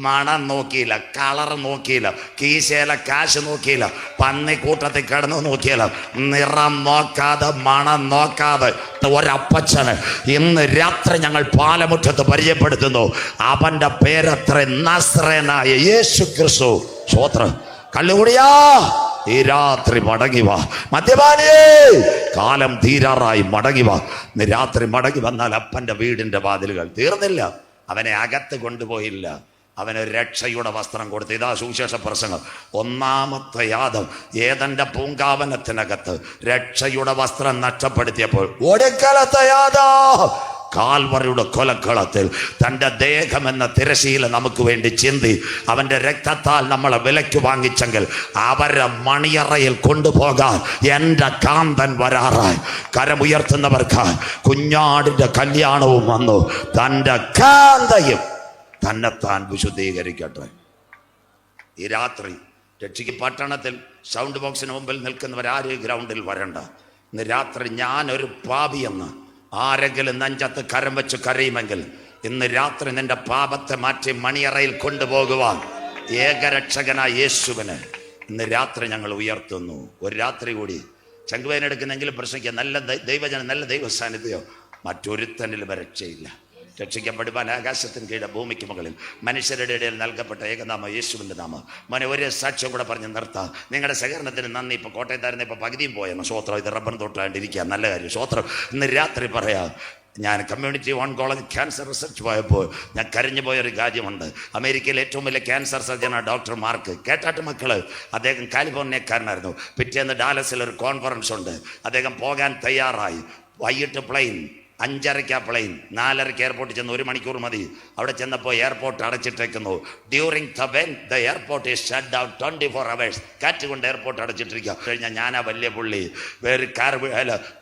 Speaker 1: മണം നോക്കിയില്ല, കളർ നോക്കിയില്ല, കീശയിലെ കാശ് നോക്കിയില്ല, പന്നിക്കൂട്ടത്തിൽ കിടന്നു നോക്കിയില്ല, നിറം നോക്കാതെ മണം നോക്കാതെ ഒരപ്പച്ചന് ഇന്ന് രാത്രി ഞങ്ങൾ പാലമുറ്റത്ത് പരിചയപ്പെടുത്തുന്നു. അവൻ്റെ പേരത്ര നസ്രേനായ യേശു ക്രിസ്തു. സ്വോത്രം. കല്ലുകുടിയാ, ഈ രാത്രി മടങ്ങി വാ. മദ്യപാനിയേ, കാലം തീരാറായി, മടങ്ങി വാ. ഇന്ന് രാത്രി മടങ്ങി വന്നാൽ അപ്പൻ്റെ വീടിൻ്റെ വാതിലുകൾ തീർന്നില്ല. അവനെ അകത്ത് കൊണ്ടുപോയില്ല, അവന് രക്ഷയുടെ വസ്ത്രം കൊടുത്തു. ഇതാ സുവിശേഷ പ്രസംഗം. ഒന്നാമത്തെ യാദം ഏദന്റെ പൂങ്കാവനത്തിനകത്ത് രക്ഷയുടെ വസ്ത്രം നഷ്ടപ്പെടുത്തിയപ്പോൾ ഒടുക്കലത്തെ യാദം കാൽവറിയുടെ കൊലക്കളത്തിൽ തൻ്റെ ദേഹമെന്ന തിരശീല നമുക്ക് വേണ്ടി ചിന്തി അവൻ്റെ രക്തത്താൽ നമ്മളെ വിലയ്ക്ക് വാങ്ങിച്ചെങ്കിൽ അവരെ മണിയറയിൽ കൊണ്ടുപോകാൻ എൻ്റെ കാന്തൻ വരാറായി. കരമുയർത്തുന്നവർക്ക് കുഞ്ഞാടിൻ്റെ കല്യാണവും വന്നു. തൻ്റെ കാന്തയും തന്നെത്താൻ വിശുദ്ധീകരിക്കട്ടെ. ഈ രാത്രി രക്ഷിക്ക് പട്ടണത്തിൽ സൗണ്ട് ബോക്സിന് മുമ്പിൽ നിൽക്കുന്നവരാരും ഗ്രൗണ്ടിൽ വരണ്ട. ഇന്ന് രാത്രി ഞാനൊരു പാപിയെന്ന് ആരെങ്കിലും നെഞ്ചത്ത് കരം വെച്ച് കരയുമെങ്കിൽ ഇന്ന് രാത്രി നിന്റെ പാപത്തെ മാറ്റി മണിയറയിൽ കൊണ്ടുപോകുവാൻ ഏകരക്ഷകനായ യേശുവിനെ ഇന്ന് രാത്രി ഞങ്ങൾ ഉയർത്തുന്നു. ഒരു രാത്രി കൂടി ചങ്കുവേനെടുക്കുന്നെങ്കിലും പ്രശ്നിക്കുക. നല്ല ദൈവജനം, നല്ല ദൈവ സാന്നിധ്യം മറ്റൊരുത്തനിലും രക്ഷയില്ല. രക്ഷിക്കപ്പെടുവാൻ ആകാശത്തിന് കീഴെ ഭൂമിക്ക് മുകളിൽ മനുഷ്യരുടെ ഇടയിൽ നൽകപ്പെട്ട ഏകനാമം യേശുവിൻ്റെ നാമം. മോനെ ഒരു സാക്ഷ്യം കൂടെ പറഞ്ഞ് നിർത്താം. നിങ്ങളുടെ സഹകരണത്തിന് നന്ദി. ഇപ്പോൾ കോട്ടയത്തായിരുന്നു, ഇപ്പോൾ പകുതിയും പോയെന്ന്. സ്വോത്രം. ഇത് റബ്ബർ തൊട്ടാണ്ടിരിക്കുക, നല്ല കാര്യം. സ്വോത്രം. ഇന്ന് രാത്രി പറയാം, ഞാൻ കമ്മ്യൂണിറ്റി ഓൺകോളജി ക്യാൻസർ റിസർച്ച് പോയപ്പോൾ ഞാൻ കരഞ്ഞു പോയൊരു കാര്യമുണ്ട്. അമേരിക്കയിലെ ഏറ്റവും വലിയ ക്യാൻസർ സർജനാണ് ഡോക്ടർ മാർക്ക്. കേട്ടാട്ട് മക്കള്, അദ്ദേഹം കാലിഫോർണിയക്കാരനായിരുന്നു. പിറ്റേന്ന് ഡാലസിൽ ഒരു കോൺഫറൻസ് ഉണ്ട്. അദ്ദേഹം പോകാൻ തയ്യാറായി. വൈകിട്ട് പ്ലെയിൻ, 5:30 പ്ലെയിൻ, 4:30 എയർപോർട്ടിൽ ചെന്ന് 1 മണിക്കൂർ മതി. അവിടെ ചെന്നപ്പോൾ എയർപോർട്ട് അടച്ചിട്ടേക്കുന്നു. During the airport is shut down 24 hours. കാറ്റ് കൊണ്ട് എയർപോർട്ട് അടച്ചിട്ടിരിക്കുക. കഴിഞ്ഞാൽ ഞാനാ വലിയ പുള്ളി വേറെ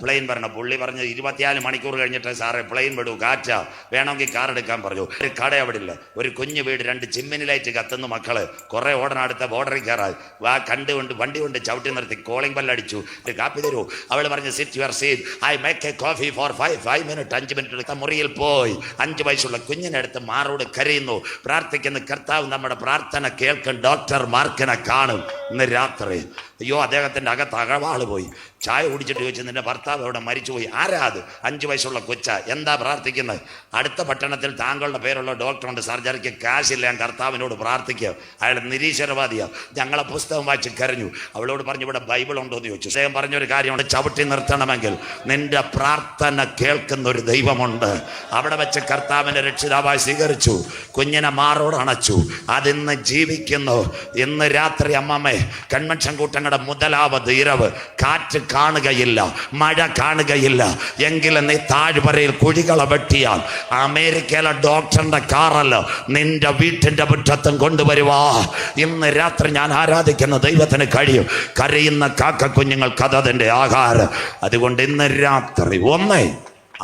Speaker 1: പ്ലെയിൻ പറഞ്ഞ പുള്ളി പറഞ്ഞു 24 മണിക്കൂർ കഴിഞ്ഞിട്ട് സാറേ പ്ലെയിൻ വിടൂ, കാറ്റാ, വേണമെങ്കിൽ കാർ എടുക്കാൻ പറഞ്ഞു. ഒരു കട അവിടെ ഇല്ല, ഒരു കുഞ്ഞു വീട്, 2 ചിമ്മിനി ലൈറ്റ് കത്തുന്നു. മക്കള് കുറെ ഓടണം, അടുത്ത ബോർഡറിൽ കയറാൻ. കണ്ടുകൊണ്ട് വണ്ടി കൊണ്ട് ചവിട്ടി നിർത്തി കോളിംഗ് ബെല്ലടിച്ചു. ഒരു കാപ്പി തരൂ. അവൾ പറഞ്ഞു sit your seat, I make a coffee for 5 minute. 5 minute എടുത്ത മുറിയിൽ പോയി 5 വയസ്സുള്ള കുഞ്ഞിനെടുത്ത് മാറോട് കരയുന്നു, പ്രാർത്ഥിക്കുന്നു. കർത്താവ് നമ്മുടെ പ്രാർത്ഥന കേൾക്കും. ഡോക്ടർ മാർക്കിനെ കാണും ഇന്ന് രാത്രി. അയ്യോ, അദ്ദേഹത്തിൻ്റെ അകത്ത് അകവാള് പോയി. ചായ കുടിച്ചിട്ട് ചോദിച്ചു, നിന്റെ ഭർത്താവ് അവിടെ മരിച്ചുപോയി. ആരാ അത്? 5 വയസ്സുള്ള കൊച്ച. എന്താ പ്രാർത്ഥിക്കുന്നത്? അടുത്ത പട്ടണത്തിൽ താങ്കളുടെ പേരുള്ള ഡോക്ടറുണ്ട്, സർജറിക്ക് കാശില്ല, ഞാൻ കർത്താവിനോട് പ്രാർത്ഥിക്കുക. അയാൾ നിരീശ്വരവാദിയാണ്. ഞങ്ങളെ പുസ്തകം വായിച്ച് കരഞ്ഞു. അവളോട് പറഞ്ഞു, ഇവിടെ ബൈബിൾ ഉണ്ടോ എന്ന് ചോദിച്ചു. അദ്ദേഹം പറഞ്ഞൊരു കാര്യമുണ്ട്, ചവിട്ടി നിർത്തണമെങ്കിൽ നിന്റെ പ്രാർത്ഥന കേൾക്കുന്ന ഒരു ദൈവമുണ്ട്. അവിടെ വെച്ച് കർത്താവിനെ രക്ഷിതാവായി സ്വീകരിച്ചു. കുഞ്ഞിനെ മാറോട് അണച്ചു. അതിന്ന് ജീവിക്കുന്നു. ഇന്ന് രാത്രി അമ്മമ്മേ, കൺവെൻഷൻ കൂട്ടങ്ങളുടെ മുതലാവത് ഇരവ്. കാറ്റ് കാണുകയില്ല, മഴ കാണുകയില്ല, എങ്കിലും നീ താഴ്വരയിൽ കുഴികളെ വെട്ടിയാൽ അമേരിക്കയിലെ ഡോക്ടറിന്റെ കാറല്ല നിന്റെ വീട്ടിന്റെ മുറ്റത്തും കൊണ്ടുവരുവാ. ഇന്ന് രാത്രി ഞാൻ ആരാധിക്കുന്ന ദൈവത്തിന് കഴിയും. കരയുന്ന കാക്ക കുഞ്ഞുങ്ങൾക്ക് അതതിൻ്റെ ആഹാരം. അതുകൊണ്ട് ഇന്ന് രാത്രി ഒന്നേ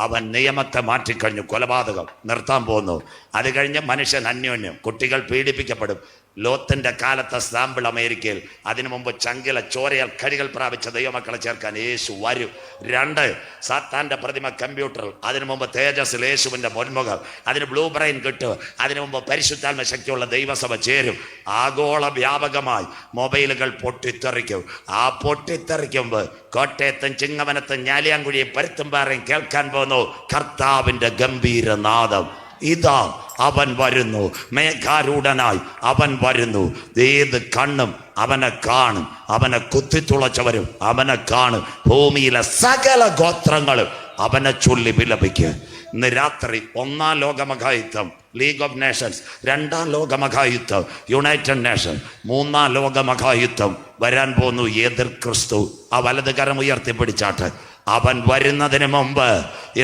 Speaker 1: അവൻ നിയമത്തെ മാറ്റിക്കഴിഞ്ഞു. കൊലപാതകം നിർത്താൻ പോകുന്നു. അത് കഴിഞ്ഞ് മനുഷ്യൻ അന്യോന്യം, കുട്ടികൾ പീഡിപ്പിക്കപ്പെടും. ലോത്തിന്റെ കാലത്തെ സാമ്പിൾ അമേരിക്കയിൽ. അതിനു മുമ്പ് ചങ്കില ചോരയാൽ കടികൾ പ്രാപിച്ച ദൈവമക്കളെ ചേർക്കാൻ യേശു വരും. 2 സാത്താന്റെ പ്രതിമ കമ്പ്യൂട്ടറിൽ. അതിനു മുമ്പ് തേജസ്സിൽ യേശുവിന്റെ പൊന്മുഖം. അതിന് ബ്ലൂ ബ്രെയിൻ കിട്ടും. അതിനു മുമ്പ് പരിശുദ്ധാത്മ ശക്തിയുള്ള ദൈവസഭ ചേരും. ആഗോള വ്യാപകമായി മൊബൈലുകൾ പൊട്ടിത്തെറിക്കും. ആ പൊട്ടിത്തെറിക്കുമ്പോൾ കോട്ടയത്തും ചിങ്ങവനത്തും ഞാലിയാങ്കുഴിയും പരുത്തുംപാറയും കേൾക്കാൻ പോകുന്നു കർത്താവിന്റെ ഗംഭീരനാദം. ഇതാ അവൻ വരുന്നു, മേഘാരൂഢനായി അവൻ വരുന്നു. ഏത് കണ്ണും അവനെ കാണും. അവനെ കുത്തിത്തുളച്ചവരും അവനെ കാണും. ഭൂമിയിലെ സകല ഗോത്രങ്ങളും അവനെ ചൊല്ലി വിലപിക്കുക. ഇന്ന് രാത്രി 1-ാം ലോകമഹായുദ്ധം ലീഗ് ഓഫ് നേഷൻസ്, 2-ാം ലോകമഹായുദ്ധം യുണൈറ്റഡ് നേഷൻ, 3-ാം ലോകമഹായുദ്ധം വരാൻ പോകുന്നു. എതിർ ക്രിസ്തു ആ വലത് കരം ഉയർത്തിപ്പിടിച്ചാട്ട് അവൻ വരുന്നതിന് മുമ്പ്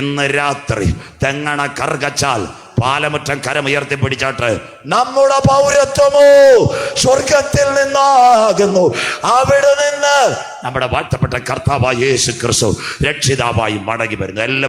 Speaker 1: ഇന്ന് രാത്രി തെങ്ങണ കറുകച്ചാൽ പാലമുറ്റം കരമുയർത്തിപ്പിടിച്ചാട്ട് നമ്മുടെ പൗരത്വമോ സ്വർഗത്തിൽ നിന്നാകുന്നു, അവിടെ നിന്ന് നമ്മുടെ വാഴ്ത്തപ്പെട്ട കർത്താവായ യേശു ക്രിസ്തു രക്ഷിതാവായി മടങ്ങി വരുന്നു.